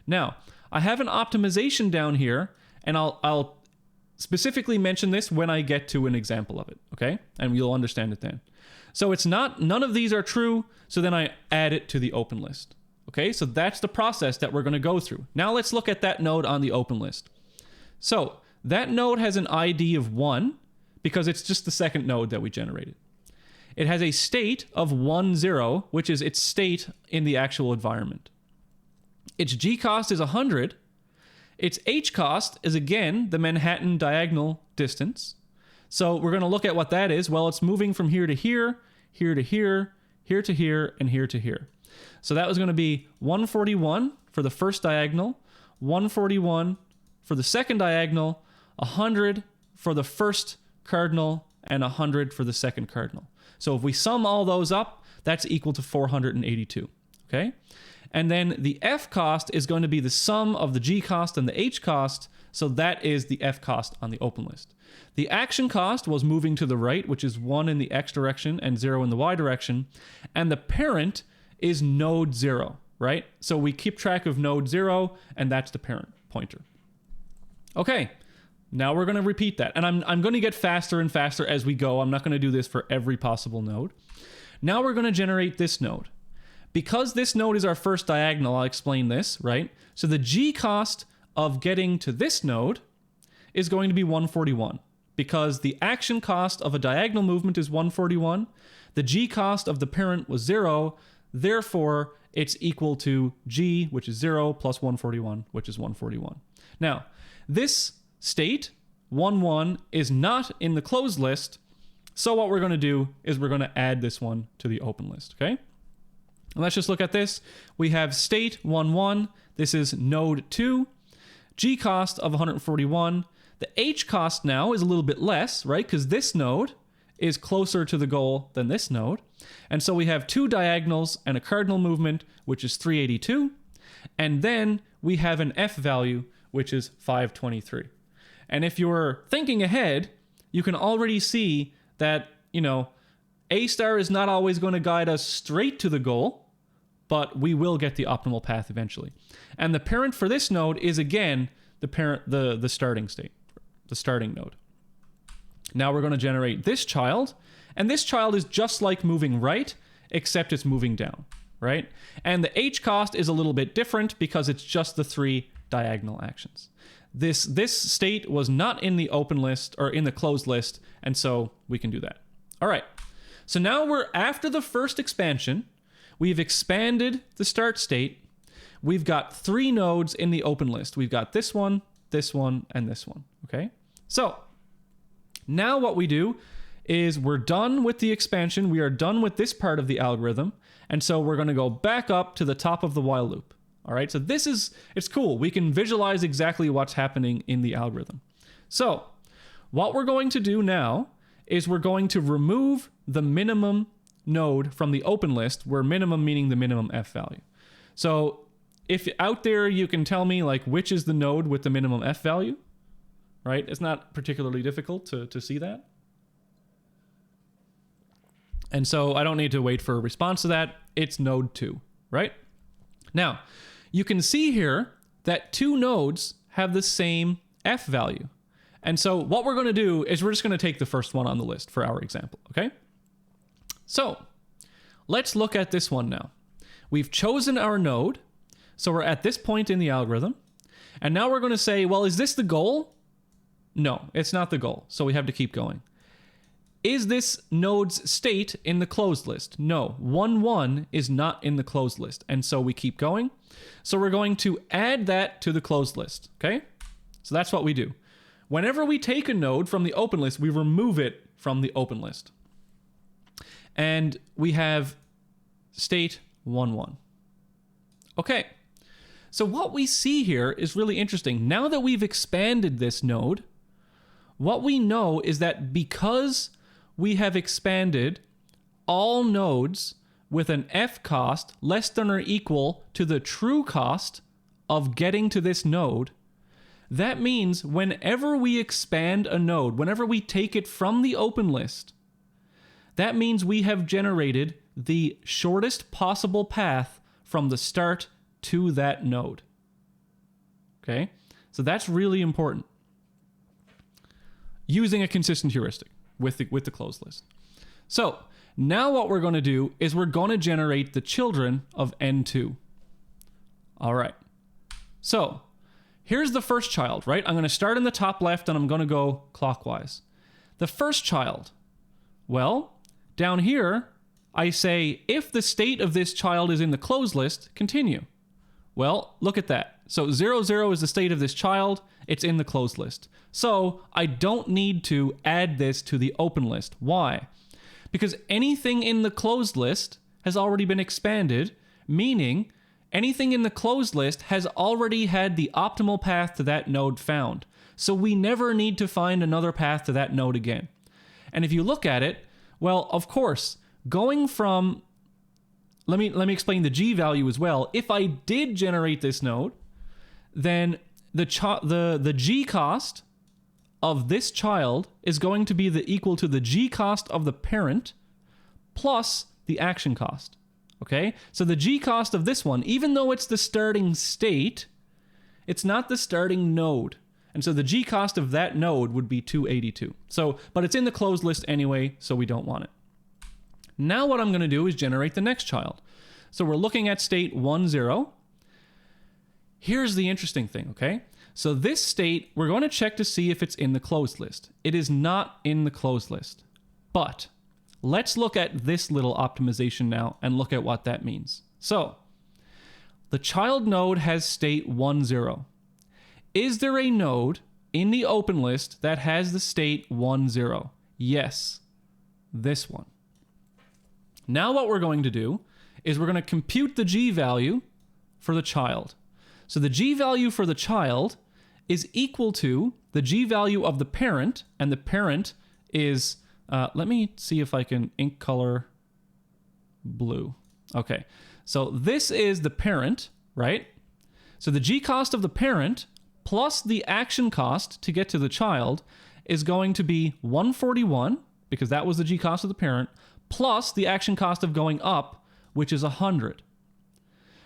Now, I have an optimization down here, and I'll specifically mention this when I get to an example of it, okay? And you'll understand it then. So it's not, none of these are true, so then I add it to the open list. Okay, so that's the process that we're going to go through. Now let's look at that node on the open list. So that node has an ID of 1 because it's just the second node that we generated. It has a state of 1, 0, which is its state in the actual environment. Its G cost is 100. Its H cost is, again, the Manhattan diagonal distance. So we're going to look at what that is. Well, it's moving from here to here, here to here, here to here, and here to here. So that was going to be 141 for the first diagonal, 141 for the second diagonal, 100 for the first cardinal, and 100 for the second cardinal. So if we sum all those up, that's equal to 482. Okay? And then the F cost is going to be the sum of the G cost and the H cost. So that is the F cost on the open list. The action cost was moving to the right, which is 1 in the X direction and 0 in the Y direction. And the parent is node 0, right? So we keep track of node 0, and that's the parent pointer. Okay, now we're going to repeat that. And I'm going to get faster and faster as we go. I'm not going to do this for every possible node. Now we're going to generate this node. Because this node is our first diagonal, I'll explain this, right? So the G cost of getting to this node is going to be 141. Because the action cost of a diagonal movement is 141. The G cost of the parent was 0. Therefore, it's equal to G, which is 0, plus 141, which is 141. Now, this state, 1, 1, is not in the closed list. So what we're going to do is we're going to add this one to the open list, okay? And let's just look at this. We have state 1, 1. This is node 2. G cost of 141. The H cost now is a little bit less, right? Because this node is closer to the goal than this node. And so we have 2 diagonals and a cardinal movement, which is 382. And then we have an F value, which is 523. And if you're thinking ahead, you can already see that, A star is not always going to guide us straight to the goal, but we will get the optimal path eventually. And the parent for this node is, again, the starting state, the starting node. Now we're going to generate this child, and this child is just like moving right, except it's moving down, right? And the H cost is a little bit different because it's just the 3 diagonal actions. This state was not in the open list or in the closed list, and so we can do that. All right, so now we're after the first expansion. We've expanded the start state. We've got 3 nodes in the open list. We've got this one, and this one, okay? So now what we do is we're done with the expansion. We are done with this part of the algorithm. And so we're going to go back up to the top of the while loop. All right, so it's cool. We can visualize exactly what's happening in the algorithm. So what we're going to do now is we're going to remove the minimum node from the open list, where minimum meaning the minimum f value. So if out there you can tell me like which is the node with the minimum f value, right? It's not particularly difficult to see that. And so I don't need to wait for a response to that. It's node 2, right? Now, you can see here that 2 nodes have the same f value. And so what we're going to do is we're just going to take the first one on the list for our example, okay? So let's look at this one now. We've chosen our node. So we're at this point in the algorithm. And now we're going to say, well, is this the goal? No, it's not the goal. So we have to keep going. Is this node's state in the closed list? No, 1, 1 is not in the closed list. And so we keep going. So we're going to add that to the closed list, okay? So that's what we do. Whenever we take a node from the open list, we remove it from the open list. And we have state 1, 1. Okay, so what we see here is really interesting. Now that we've expanded this node, what we know is that because we have expanded all nodes with an f cost less than or equal to the true cost of getting to this node, that means whenever we expand a node, whenever we take it from the open list, that means we have generated the shortest possible path from the start to that node. Okay? So that's really important. Using a consistent heuristic with the closed list. So now what we're going to do is we're going to generate the children of n2. All right. So here's the first child, right? I'm going to start in the top left and I'm going to go clockwise. The first child, well, down here, I say if the state of this child is in the closed list, continue. Well, look at that. So 0, 0 is the state of this child. It's in the closed list. So I don't need to add this to the open list. Why? Because anything in the closed list has already been expanded, meaning anything in the closed list has already had the optimal path to that node found. So we never need to find another path to that node again. And if you look at it, well, of course, going from, let me explain the g value as well. If I did generate this node, then the g cost of this child is going to be equal to the g cost of the parent plus the action cost. Okay? So the g cost of this one, even though it's the starting state, it's not the starting node. And so the g cost of that node would be 282. So, but it's in the closed list anyway, so we don't want it. Now what I'm going to do is generate the next child. So we're looking at state 1, 0. Here's the interesting thing, okay? So this state, we're going to check to see if it's in the closed list. It is not in the closed list. But let's look at this little optimization now and look at what that means. So the child node has state 1, 0. Is there a node in the open list that has the state 1, 0? Yes, this one. Now what we're going to do is we're going to compute the g value for the child. So the g value for the child is equal to the g value of the parent, and the parent is, let me see if I can ink color blue. Okay, so this is the parent, right? So the g cost of the parent plus the action cost to get to the child is going to be 141, because that was the g cost of the parent, plus the action cost of going up, which is 100.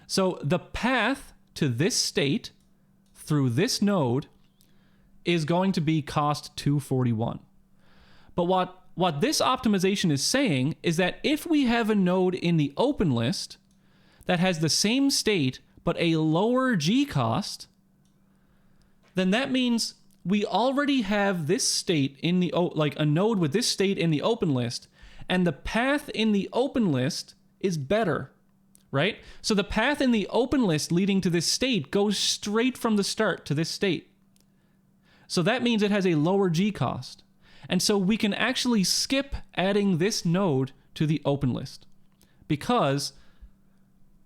So the path to this state through this node is going to be cost 241. But what this optimization is saying is that if we have a node in the open list that has the same state but a lower g cost, then that means we already have this state in the, like a node with this state in the open list, and the path in the open list is better, right? So the path in the open list leading to this state goes straight from the start to this state. So that means it has a lower g cost. And so we can actually skip adding this node to the open list because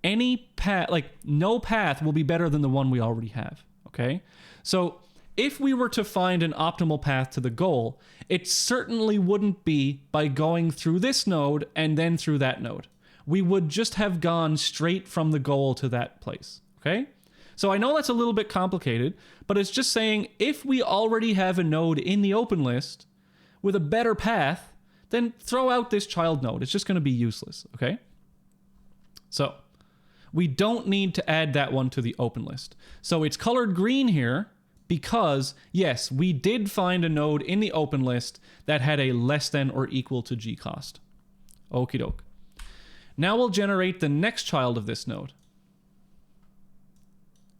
any path, like no path will be better than the one we already have, okay? So if we were to find an optimal path to the goal, it certainly wouldn't be by going through this node and then through that node. We would just have gone straight from the goal to that place, okay? So I know that's a little bit complicated, but it's just saying if we already have a node in the open list with a better path, then throw out this child node. It's just going to be useless, okay? So we don't need to add that one to the open list. So it's colored green here because, yes, we did find a node in the open list that had a less than or equal to g cost. Okie doke. Now we'll generate the next child of this node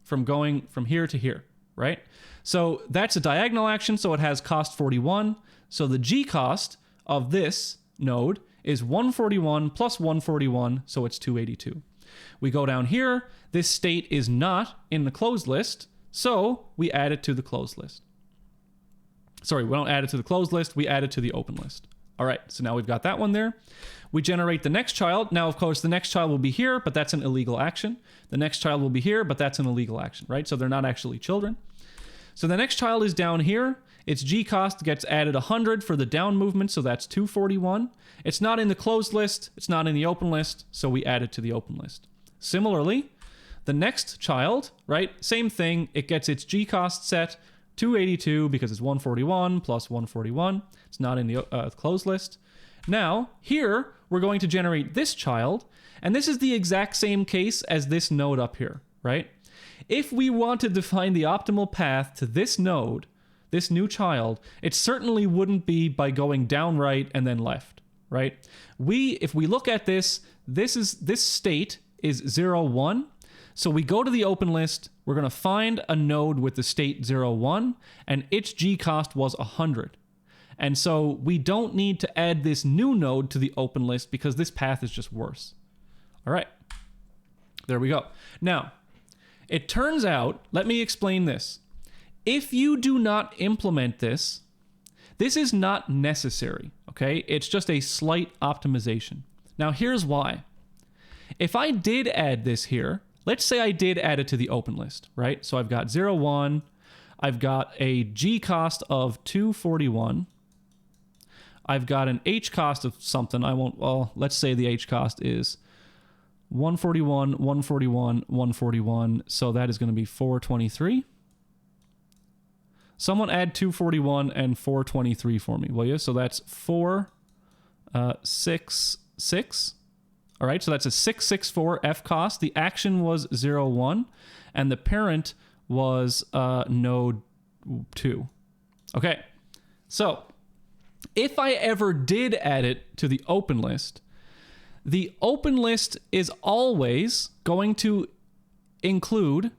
from going from here to here, right? So that's a diagonal action, so it has cost 41. So the g cost of this node is 141 plus 141, so it's 282. We go down here. This state is not in the closed list, so we add it to the closed list. Sorry, we don't add it to the closed list. We add it to the open list. All right, so now we've got that one there. We generate the next child. Now, of course, the next child will be here, but that's an illegal action. The next child will be here, but that's an illegal action, right? So they're not actually children. So the next child is down here. Its g cost gets added 100 for the down movement, so that's 241. It's not in the closed list. It's not in the open list, so we add it to the open list. Similarly, the next child, right? Same thing. It gets its g cost set 282 because it's 141 plus 141. It's not in the closed list. Now, here, we're going to generate this child, and this is the exact same case as this node up here, right? If we wanted to find the optimal path to this node, this new child, it certainly wouldn't be by going down right and then left, right? If we look at this state is 0, 1. So we go to the open list, we're going to find a node with the state 0, 1, and its g cost was 100. And so we don't need to add this new node to the open list because this path is just worse. All right, there we go. Now, it turns out, let me explain this. If you do not implement this, this is not necessary, okay? It's just a slight optimization. Now, here's why. If I did add this here, let's say I did add it to the open list, right? So I've got 0, 1. I've got a g cost of 241. I've got an h cost of something. Let's say the h cost is 141, 141, 141. So that is going to be 423. Someone add 241 and 423 for me, will you? So that's 466. All right, so that's a 664 F cost. The action was 0, 1, and the parent was node 2. Okay, so if I ever did add it to the open list is always going to include,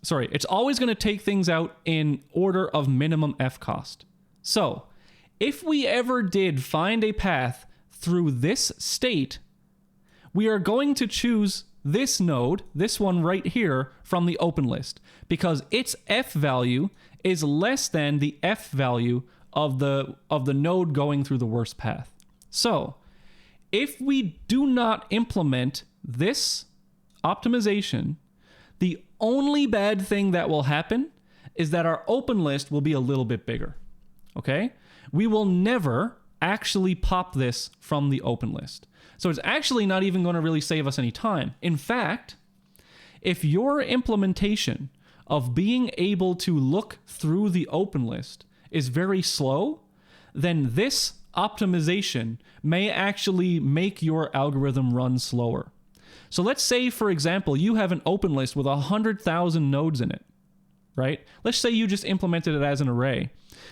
it's always going to take things out in order of minimum F cost. So if we ever did find a path through this state, we are going to choose this node, this one right here, from the open list because its F value is less than the F value of the node going through the worst path. So if we do not implement this optimization, the only bad thing that will happen is that our open list will be a little bit bigger, okay? We will never actually pop this from the open list. So it's actually not even going to really save us any time. In fact, if your implementation of being able to look through the open list is very slow, then this optimization may actually make your algorithm run slower. So let's say, for example, you have an open list with 100,000 nodes in it, right? Let's say you just implemented it as an array.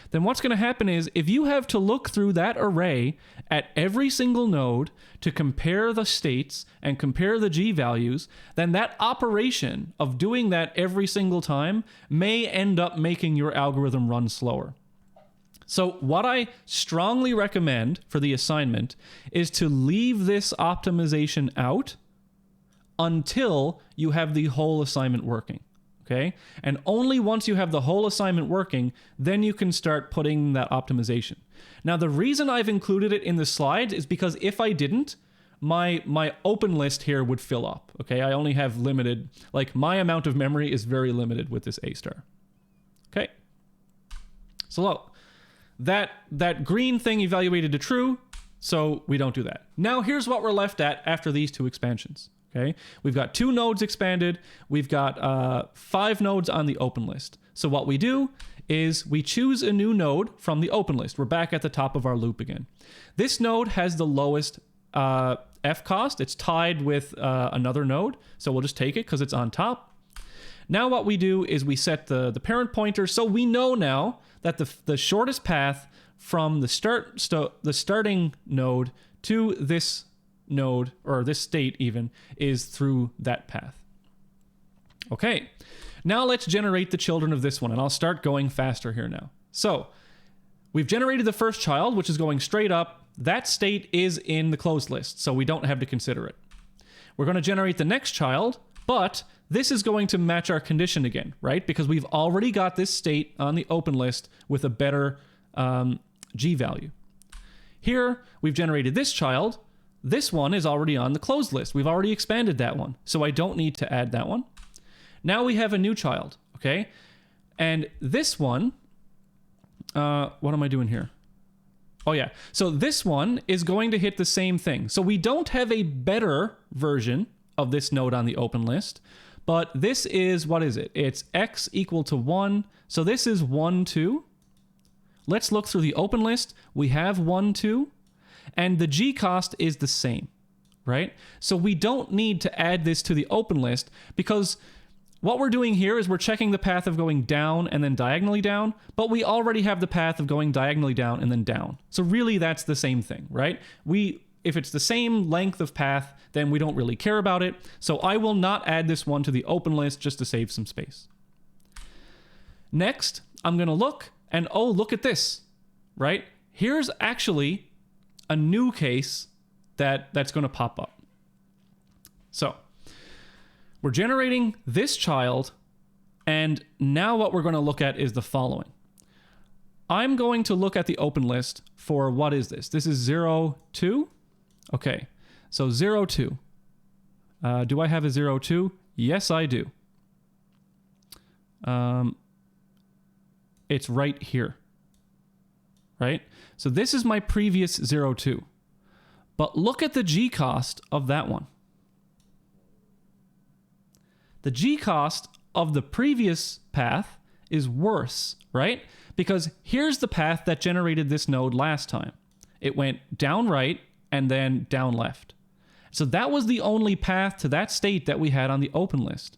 Then what's going to happen is if you have to look through that array at every single node to compare the states and compare the g values, then that operation of doing that every single time may end up making your algorithm run slower. So what I strongly recommend for the assignment is to leave this optimization out until you have the whole assignment working, okay? And only once you have the whole assignment working, then you can start putting that optimization. Now, the reason I've included it in the slides is because if I didn't, my open list here would fill up, okay? I only have limited, like my amount of memory is very limited with this A star, okay? So look, that green thing evaluated to true, so we don't do that. Now here's what we're left at after these two expansions, okay? We've got 2 nodes expanded, we've got 5 nodes on the open list. So what we do is we choose a new node from the open list. We're back at the top of our loop again. This node has the lowest F cost. It's tied with another node, so we'll just take it because it's on top. Now what we do is we set the parent pointer, so we know now that the shortest path from the starting node to this node, or this state even, is through that path. Okay, now let's generate the children of this one, and I'll start going faster here now. So we've generated the first child, which is going straight up. That state is in the closed list, so we don't have to consider it. We're going to generate the next child, but this is going to match our condition again, right? Because we've already got this state on the open list with a better G value. Here, we've generated this child. This one is already on the closed list. We've already expanded that one, so I don't need to add that one. Now we have a new child, okay? And this one, what am I doing here? Oh yeah, so this one is going to hit the same thing. So we don't have a better version of this node on the open list, but this is, what is it? It's x equal to 1. So this is 1, 2. Let's look through the open list. We have 1, 2, and the G cost is the same, right? So we don't need to add this to the open list because what we're doing here is we're checking the path of going down and then diagonally down, but we already have the path of going diagonally down and then down. So really that's the same thing, right? If it's the same length of path, then we don't really care about it. So I will not add this one to the open list just to save some space. Next, I'm going to look and, oh, look at this, right? Here's actually a new case that's going to pop up. So we're generating this child, and now what we're going to look at is the following. I'm going to look at the open list for, what is this? This is 0, 2. Okay, so 0, 2. Do I have a 0, 2? Yes, I do. It's right here, right? So this is my previous 0, 2. But look at the G cost of that one. The G cost of the previous path is worse, right? Because here's the path that generated this node last time. It went down right and then down left. So that was the only path to that state that we had on the open list.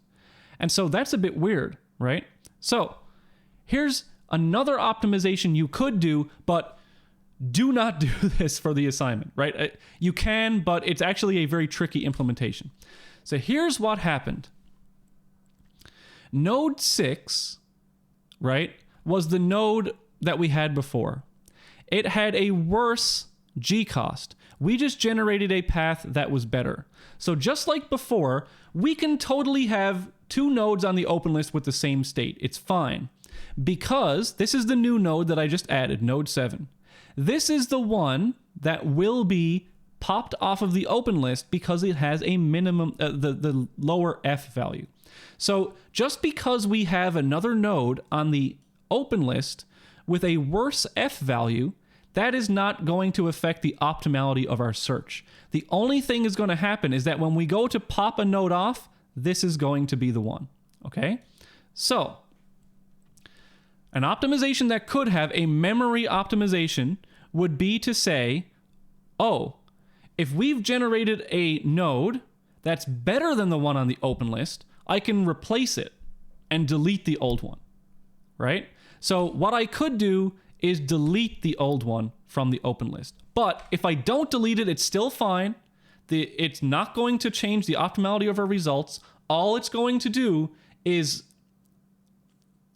And so that's a bit weird, right? So here's another optimization you could do, but do not do this for the assignment, right? You can, but it's actually a very tricky implementation. So here's what happened. Node 6, right, was the node that we had before. It had a worse G cost. We just generated a path that was better. So just like before, we can totally have 2 nodes on the open list with the same state. It's fine. Because this is the new node that I just added, node 7. This is the one that will be popped off of the open list because it has a minimum, the lower F value. So just because we have another node on the open list with a worse F value, that is not going to affect the optimality of our search. The only thing is going to happen is that when we go to pop a node off, this is going to be the one, okay? So an optimization that could have a memory optimization would be to say, oh, if we've generated a node that's better than the one on the open list, I can replace it and delete the old one, right? So what I could do is delete the old one from the open list. But if I don't delete it, it's still fine. It's not going to change the optimality of our results. All it's going to do is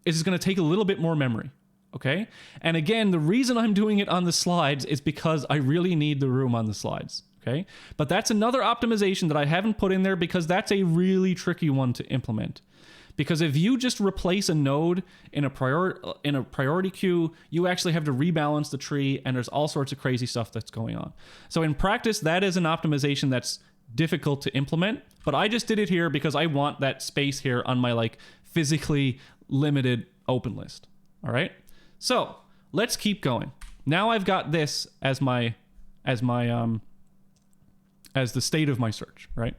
it's going to take a little bit more memory, okay? And again, the reason I'm doing it on the slides is because I really need the room on the slides, okay? But that's another optimization that I haven't put in there because that's a really tricky one to implement. Because if you just replace a node in a priority queue, you actually have to rebalance the tree, and there's all sorts of crazy stuff that's going on. So in practice, that is an optimization that's difficult to implement, but I just did it here because I want that space here on my like physically limited open list. All right. So let's keep going. Now I've got this as the state of my search, right?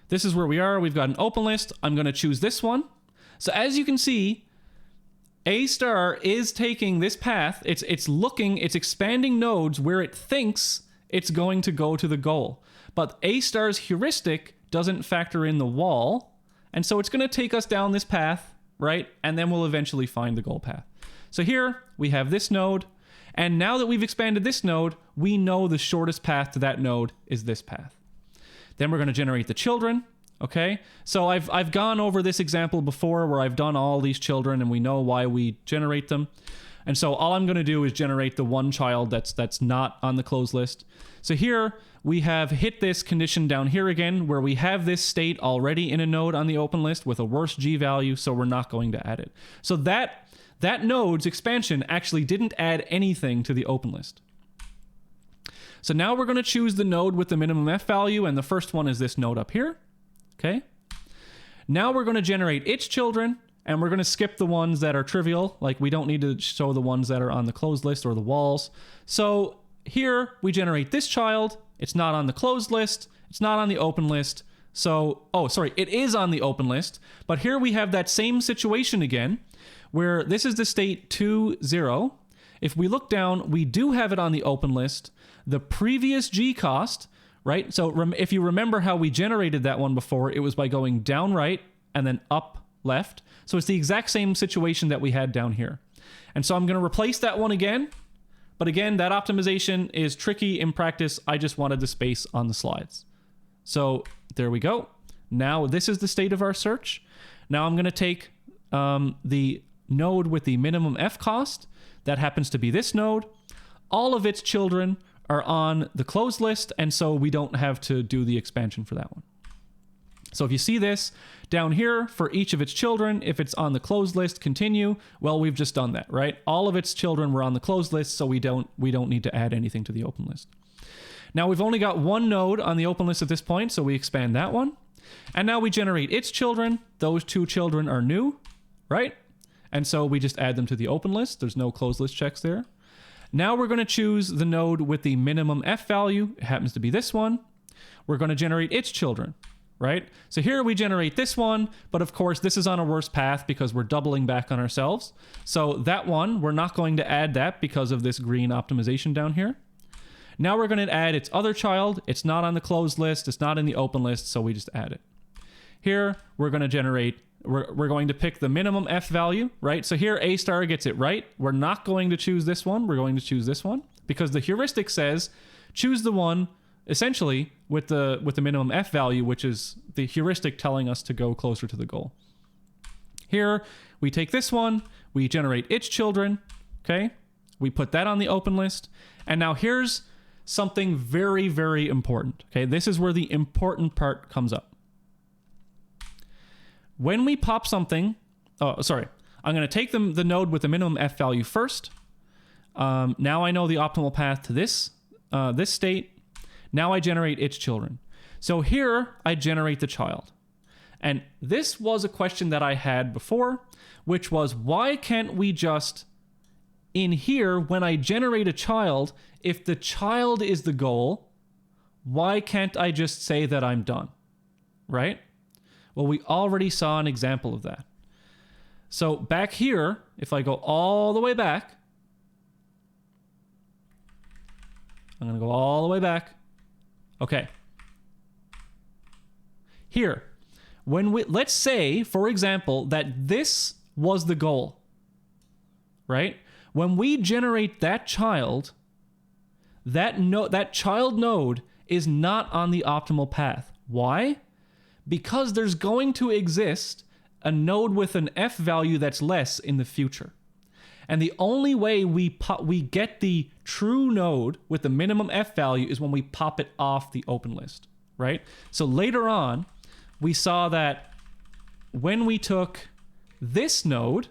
This is where we are. We've got an open list. I'm going to choose this one. So as you can see, A star is taking this path. It's expanding nodes where it thinks it's going to go to the goal. But A star's heuristic doesn't factor in the wall. And so it's going to take us down this path, right? And then we'll eventually find the goal path. So here we have this node. And now that we've expanded this node, we know the shortest path to that node is this path. Then we're going to generate the children, okay? So I've gone over this example before where I've done all these children and we know why we generate them. And so all I'm going to do is generate the one child that's not on the closed list. So here we have hit this condition down here again where we have this state already in a node on the open list with a worse G value, so we're not going to add it. So that node's expansion actually didn't add anything to the open list. So now we're going to choose the node with the minimum F value, and the first one is this node up here, okay? Now we're going to generate its children, and we're going to skip the ones that are trivial, like we don't need to show the ones that are on the closed list or the walls. So here we generate this child. It's not on the closed list. It's not on the open list. So, oh, sorry, it is on the open list, but here we have that same situation again, where this is the state 2, 0. If we look down, we do have it on the open list. The previous G cost, right? So if you remember how we generated that one before, it was by going down right and then up left. So it's the exact same situation that we had down here. And so I'm going to replace that one again. But again, that optimization is tricky in practice. I just wanted the space on the slides. So there we go. Now this is the state of our search. Now I'm going to take the node with the minimum F cost. That happens to be this node. All of its children are on the closed list, and so we don't have to do the expansion for that one. So if you see this down here for each of its children, if it's on the closed list, continue. Well, we've just done that, right? All of its children were on the closed list, so we don't need to add anything to the open list. Now we've only got one node on the open list at this point, so we expand that one. And now we generate its children. Those two children are new, right? And so we just add them to the open list. There's no closed list checks there. Now we're going to choose the node with the minimum F value. It happens to be this one. We're going to generate its children, right? So here we generate this one, but of course this is on a worse path because we're doubling back on ourselves. So that one, we're not going to add that because of this green optimization down here. Now we're going to add its other child. It's not on the closed list. It's not in the open list, so we just add it. Here, we're going to generate, we're going to pick the minimum F value, right? So here, A star gets it right. We're not going to choose this one. We're going to choose this one because the heuristic says choose the one essentially with the minimum F value, which is the heuristic telling us to go closer to the goal. Here, we take this one, we generate its children, okay? We put that on the open list. And now here's something very, very important, okay? This is where the important part comes up. When we pop something, I'm going to take the node with the minimum F value first. Now I know the optimal path to this state. Now I generate its children. So here I generate the child. And this was a question that I had before, which was why can't we just, in here, when I generate a child, if the child is the goal, why can't I just say that I'm done, right? Well, we already saw an example of that. So back here, if I go all the way back, I'm going to go all the way back. Okay. Here, let's say, for example, that this was the goal, right? When we generate that child, that child node is not on the optimal path. Why? Because there's going to exist a node with an F value that's less in the future. And the only way we get the true node with the minimum F value is when we pop it off the open list, right? So later on, we saw that when we took this node,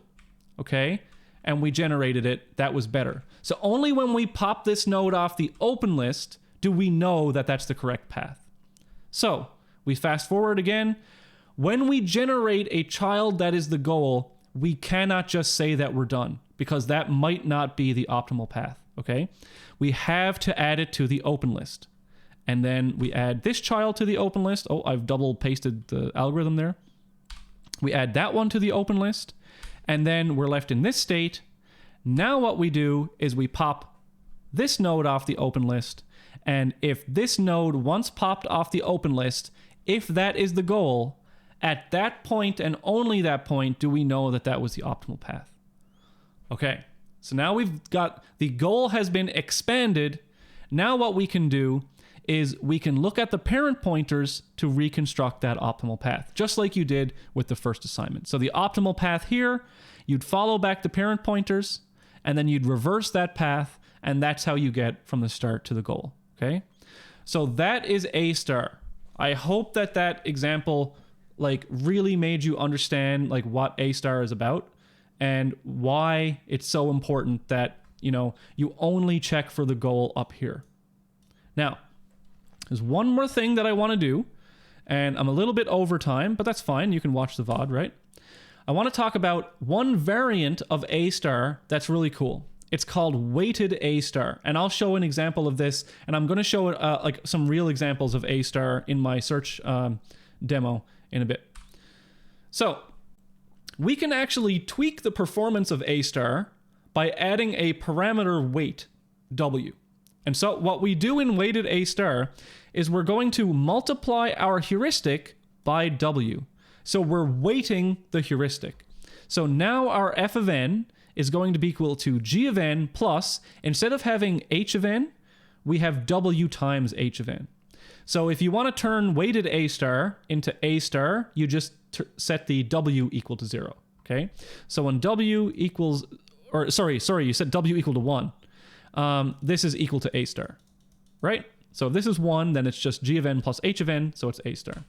okay, and we generated it, that was better. So only when we pop this node off the open list do we know that that's the correct path. So we fast forward again. When we generate a child that is the goal, we cannot just say that we're done, because that might not be the optimal path, okay? We have to add it to the open list. And then we add this child to the open list. Oh, I've double pasted the algorithm there. We add that one to the open list, and then we're left in this state. Now what we do is we pop this node off the open list, and if this node once popped off the open list, if that is the goal, at that point and only that point do we know that that was the optimal path. Okay, so now we've got the goal has been expanded. Now what we can do is we can look at the parent pointers to reconstruct that optimal path, just like you did with the first assignment. So the optimal path here, you'd follow back the parent pointers, and then you'd reverse that path, and that's how you get from the start to the goal, okay? So that is A star. I hope that that example like really made you understand like what A star is about and why it's so important that, you know, you only check for the goal up here. Now, there's one more thing that I want to do, and I'm a little bit over time, but that's fine. You can watch the VOD, right? I want to talk about one variant of A star that's really cool. It's called weighted A star, and I'll show an example of this, and I'm going to show like some real examples of A star in my search demo in a bit. So we can actually tweak the performance of A star by adding a parameter weight, W. And so what we do in weighted A star is we're going to multiply our heuristic by W. So we're weighting the heuristic. So now our f of n is going to be equal to g of n plus, instead of having h of n, we have w times h of n. So if you want to turn weighted A star into A star, you just set the w equal to 0, okay? So when w equals, or sorry, you set w equal to 1. This is equal to A star, right? So if this is 1, then it's just g of n plus h of n, so it's A star.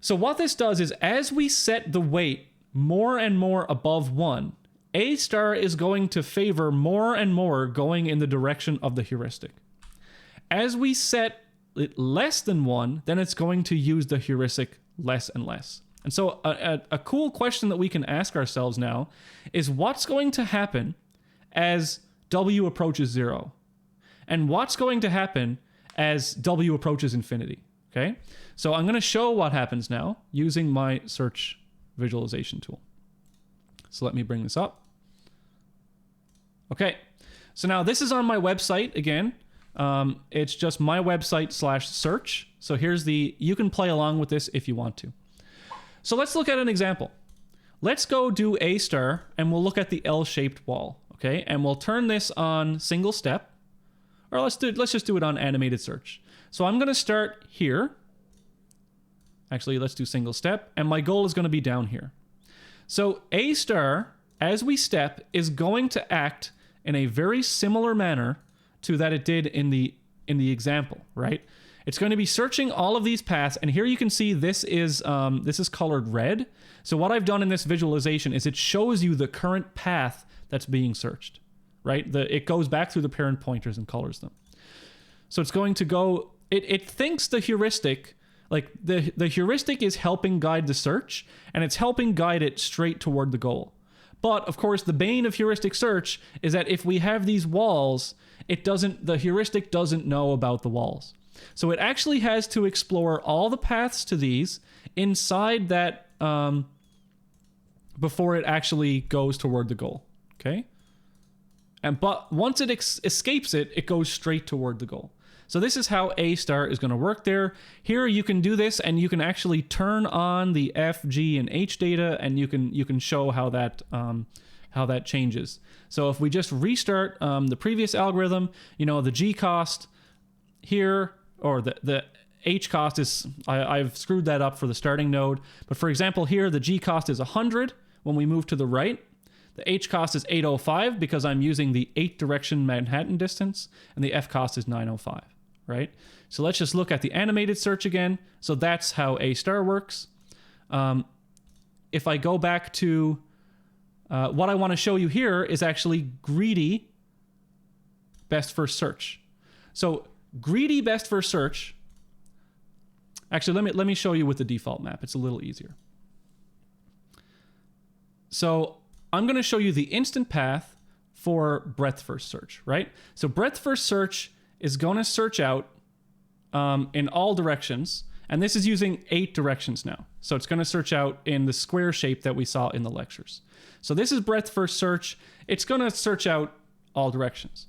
So what this does is as we set the weight more and more above 1, A star is going to favor more and more going in the direction of the heuristic. As we set it less than 1, then it's going to use the heuristic less and less. And so a cool question that we can ask ourselves now is what's going to happen as w approaches 0? And what's going to happen as w approaches infinity? Okay, so I'm going to show what happens now using my search visualization tool. So let me bring this up. Okay, so now this is on my website again. It's just my website /search. So here's you can play along with this if you want to. So let's look at an example. Let's go do A star and we'll look at the L-shaped wall. Okay, and we'll turn this on single step, or let's just do it on animated search. So I'm going to start here. Actually, let's do single step, and my goal is going to be down here. So A star, as we step, is going to act in a very similar manner to that it did in the example, right? It's going to be searching all of these paths, and here you can see this is colored red. So what I've done in this visualization is it shows you the current path that's being searched, right? It goes back through the parent pointers and colors them. So it's going to go, it thinks the heuristic, like the heuristic is helping guide the search, and it's helping guide it straight toward the goal. But of course, the bane of heuristic search is that if we have these walls, the heuristic doesn't know about the walls. So it actually has to explore all the paths to these inside that before it actually goes toward the goal, okay? But once it escapes it, it goes straight toward the goal. So this is how A star is going to work there. Here you can do this, and you can actually turn on the F, G, and H data, and you can show how that changes. So if we just restart the previous algorithm, you know, the G cost here, or the H cost is, I've screwed that up for the starting node. But for example, here the G cost is 100 when we move to the right. The H cost is 805 because I'm using the 8 direction Manhattan distance, and the F cost is 905, right? So let's just look at the animated search again. So that's how A star works. if I go back to what I want to show you here is actually greedy best first search. So greedy best first search, actually let me show you with the default map. It's a little easier. So I'm going to show you the instant path for breadth first search, right? So breadth first search is going to search out in all directions, and this is using 8 directions now. So it's going to search out in the square shape that we saw in the lectures. So this is breadth first search. It's going to search out all directions.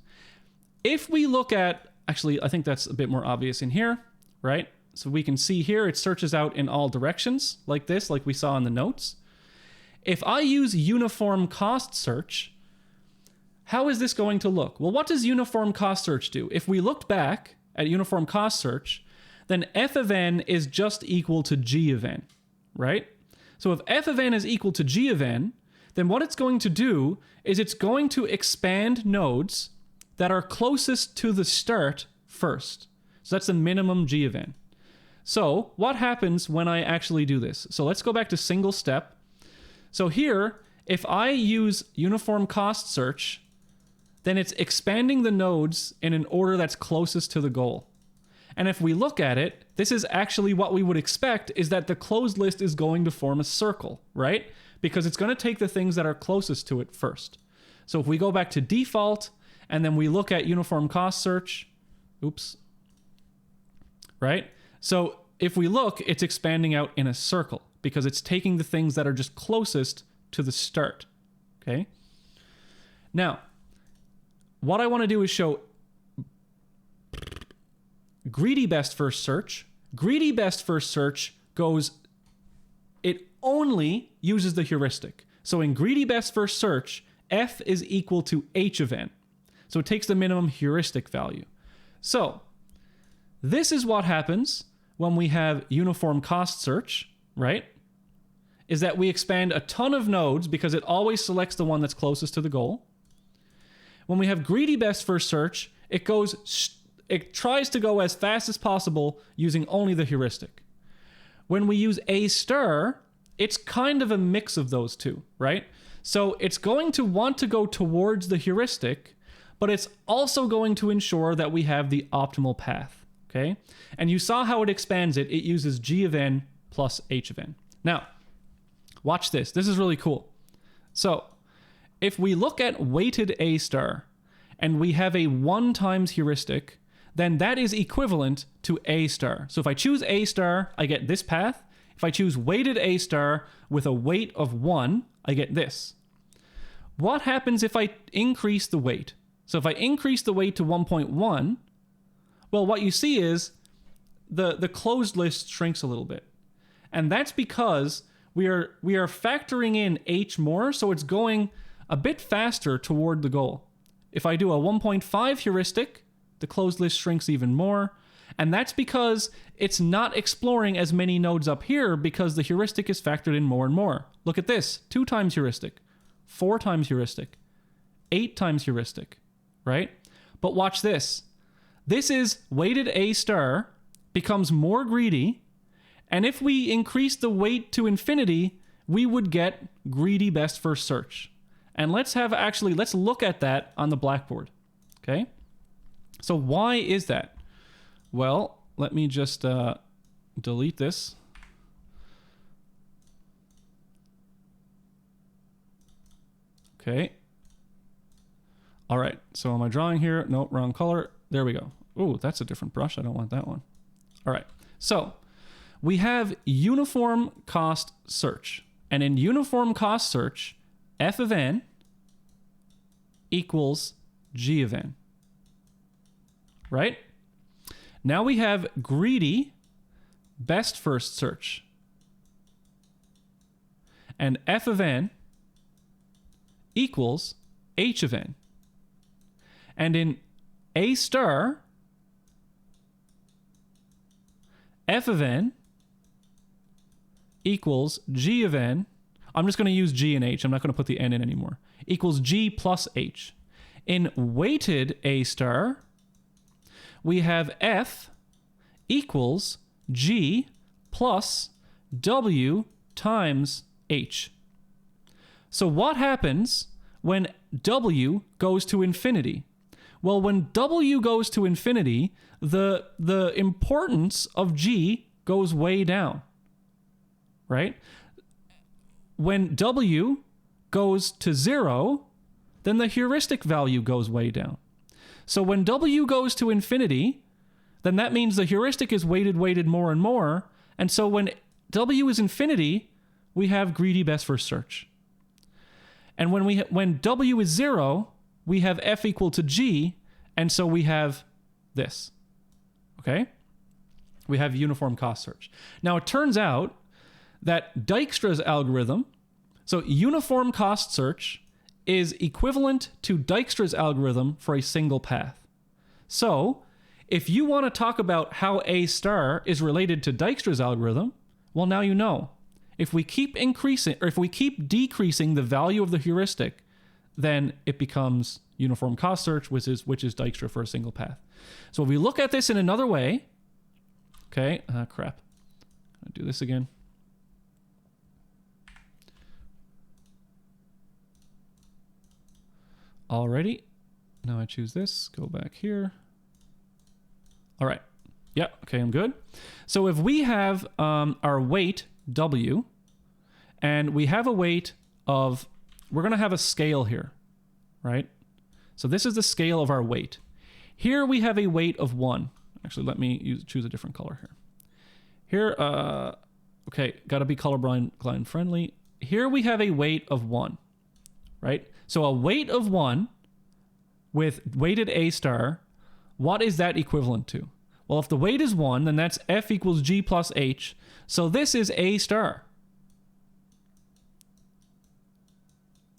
If we look at, actually, I think that's a bit more obvious in here, right? So we can see here it searches out in all directions like this, like we saw in the notes. If I use uniform cost search, how is this going to look? Well, what does uniform cost search do? If we looked back at uniform cost search, then f of n is just equal to g of n, right? So if f of n is equal to g of n, then what it's going to do is it's going to expand nodes that are closest to the start first. So that's the minimum g of n. So what happens when I actually do this? So let's go back to single step. So here, if I use uniform cost search, then it's expanding the nodes in an order that's closest to the goal. And if we look at it, this is actually what we would expect, is that the closed list is going to form a circle, right? Because it's going to take the things that are closest to it first. So if we go back to default, and then we look at uniform cost search, oops, right? So if we look, it's expanding out in a circle because it's taking the things that are just closest to the start, okay? Now, what I want to do is show greedy best first search. Greedy best first search goes, it only uses the heuristic. So in greedy best first search, f is equal to h of n. So it takes the minimum heuristic value. So this is what happens when we have uniform cost search, right? Is that we expand a ton of nodes because it always selects the one that's closest to the goal. When we have greedy best first search, it tries to go as fast as possible using only the heuristic. When we use A star, it's kind of a mix of those two, right? So it's going to want to go towards the heuristic, but it's also going to ensure that we have the optimal path, okay? And you saw how it expands it. It uses g of n plus h of n. Now, watch this. This is really cool. So if we look at weighted A star and we have a 1 times heuristic, then that is equivalent to A star. So if I choose A star, I get this path. If I choose weighted A star with a weight of 1, I get this. What happens if I increase the weight? So if I increase the weight to 1.1, well, what you see is the closed list shrinks a little bit. And that's because we are factoring in h more, so it's going a bit faster toward the goal. If I do a 1.5 heuristic, the closed list shrinks even more. And that's because it's not exploring as many nodes up here because the heuristic is factored in more and more. Look at this, 2 times heuristic, 4 times heuristic, 8 times heuristic, right? But watch this. This is weighted A star becomes more greedy. And if we increase the weight to infinity, we would get greedy best first search. And let's look at that on the blackboard, okay? So why is that? Well, let me just delete this. Okay. All right, so am I drawing here? No, wrong color. There we go. Oh, that's a different brush. I don't want that one. All right, so we have uniform cost search. And in uniform cost search, f of n equals g of n, right? Now we have greedy best first search. And f of n equals h of n. And in A star, f of n equals g of n. I'm just going to use g and h. I'm not going to put the n in anymore. Equals g plus h. In weighted A star, we have f equals g plus w times h. So what happens when w goes to infinity? Well, when w goes to infinity, the importance of g goes way down, right? When w goes to 0, then the heuristic value goes way down. So when w goes to infinity, then that means the heuristic is weighted more and more. And so when w is infinity, we have greedy best first search. And when w is 0, we have f equal to g, and so we have this. Okay? We have uniform cost search. Now it turns out that Dijkstra's algorithm, so uniform cost search, is equivalent to Dijkstra's algorithm for a single path. So if you want to talk about how A star is related to Dijkstra's algorithm, well, now you know. If we keep decreasing the value of the heuristic, then it becomes uniform cost search, which is Dijkstra for a single path. So if we look at this in another way, okay, crap. I'll do this again. Alrighty. Now I choose this, go back here. All right. Yeah, okay, I'm good. So if we have our weight W, and we have a weight of, we're going to have a scale here, right? So this is the scale of our weight. Here we have a weight of 1. Actually, let me choose a different color here. Here, okay, got to be colorblind friendly. Here we have a weight of 1, right? So a weight of 1 with weighted A star, what is that equivalent to? Well, if the weight is 1, then that's F equals G plus H. So this is A star.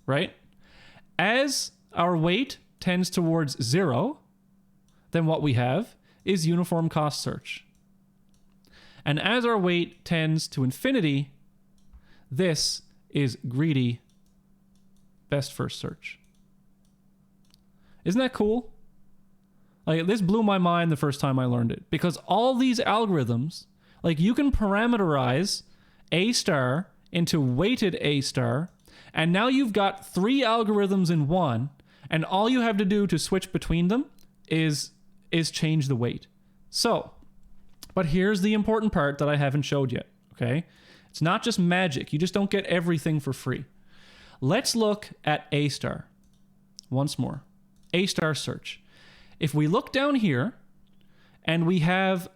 Right? As our weight tends towards 0, then what we have is uniform cost search. And as our weight tends to infinity, this is greedy best first search. Isn't that cool? Like, this blew my mind the first time I learned it, because all these algorithms, like, you can parameterize A star into weighted A star, and now you've got 3 algorithms in one, and all you have to do to switch between them is change the weight. So, but here's the important part that I haven't showed yet, okay? It's not just magic. You just don't get everything for free. Let's look at A star once more. A star search. If we look down here and we have,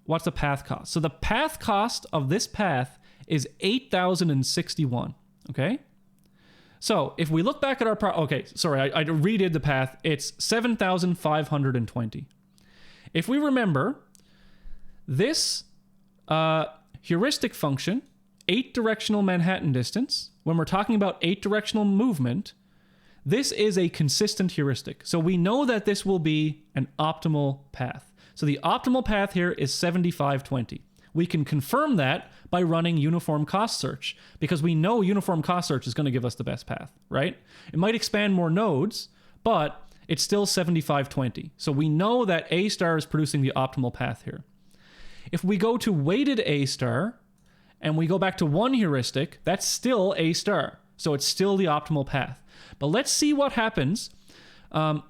what's the path cost? So the path cost of this path is 8,061, okay? So if we look back at our, okay, sorry, I redid the path. It's 7,520. If we remember, this heuristic function, 8-directional Manhattan distance, when we're talking about 8-directional movement, this is a consistent heuristic. So we know that this will be an optimal path. So the optimal path here is 7520. We can confirm that by running uniform cost search, because we know uniform cost search is going to give us the best path, right? It might expand more nodes, but it's still 7520. So we know that A star is producing the optimal path here. If we go to weighted A star and we go back to 1 heuristic, that's still A star. So it's still the optimal path. But let's see what happens.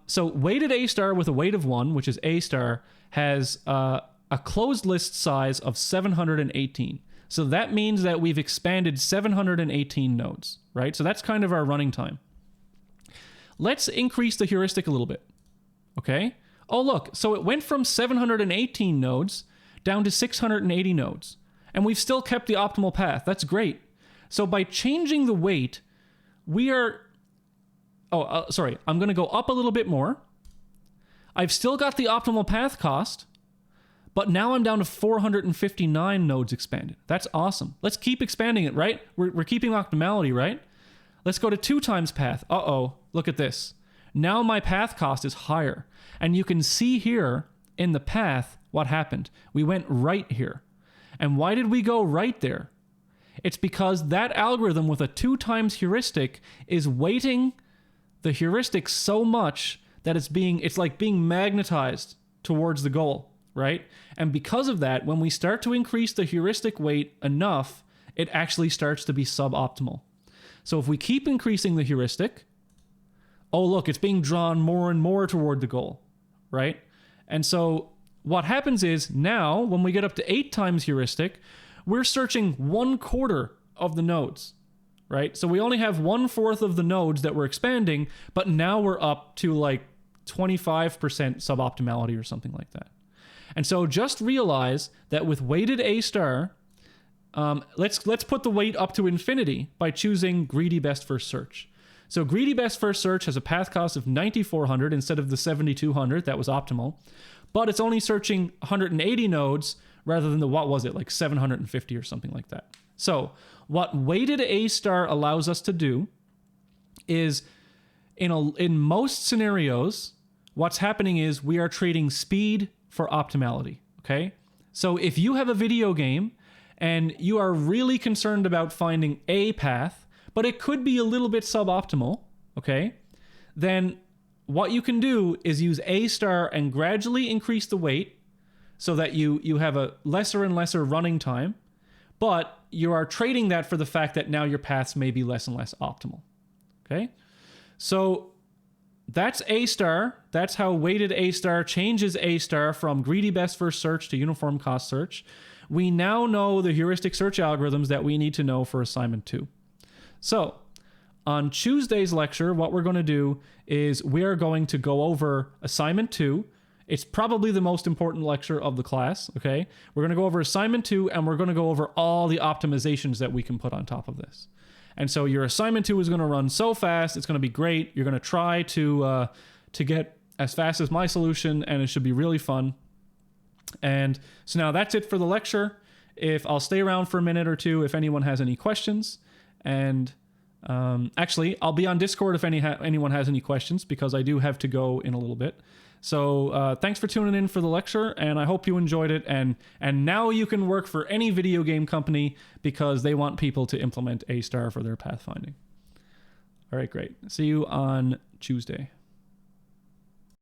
So weighted A star with a weight of 1, which is A star, has a closed list size of 718. So that means that we've expanded 718 nodes, right? So that's kind of our running time. Let's increase the heuristic a little bit, okay? Oh, look, so it went from 718 nodes down to 680 nodes, and we've still kept the optimal path. That's great. So by changing the weight, we are... sorry, I'm going to go up a little bit more. I've still got the optimal path cost, but now I'm down to 459 nodes expanded. That's awesome. Let's keep expanding it, right? We're keeping optimality, right? Let's go to 2 times path. Look at this. Now my path cost is higher. And you can see here in the path what happened. We went right here. And why did we go right there? It's because that algorithm with a 2 times heuristic is weighting the heuristic so much that it's like being magnetized towards the goal, right? And because of that, when we start to increase the heuristic weight enough, it actually starts to be suboptimal. So if we keep increasing the heuristic, oh, look, it's being drawn more and more toward the goal, right? And so what happens is now when we get up to 8 times heuristic, we're searching 1/4 of the nodes, right? So we only have 1/4 of the nodes that we're expanding, but now we're up to like 25% suboptimality or something like that. And so just realize that with weighted A star, let's put the weight up to infinity by choosing greedy best first search. So greedy best first search has a path cost of 9,400 instead of the 7,200 that was optimal, but it's only searching 180 nodes rather than the, what was it, like 750 or something like that. So what weighted A star allows us to do is in most scenarios, what's happening is we are trading speed for optimality, okay? So if you have a video game and you are really concerned about finding a path, but it could be a little bit suboptimal, okay? Then what you can do is use A star and gradually increase the weight so that you have a lesser and lesser running time, but you are trading that for the fact that now your paths may be less and less optimal, okay? So that's A star. That's how weighted A star changes A star from greedy best first search to uniform cost search. We now know the heuristic search algorithms that we need to know for assignment 2. So on Tuesday's lecture, what we're going to do is we are going to go over assignment 2. It's probably the most important lecture of the class, okay? We're going to go over assignment 2, and we're going to go over all the optimizations that we can put on top of this. And so your assignment 2 is going to run so fast, it's going to be great. You're going to try to get as fast as my solution, and it should be really fun. And so now that's it for the lecture. I'll stay around for a minute or two if anyone has any questions. And actually, I'll be on Discord if anyone has any questions, because I do have to go in a little bit. So thanks for tuning in for the lecture, and I hope you enjoyed it. And now you can work for any video game company because they want people to implement A star for their pathfinding. All right, great. See you on Tuesday.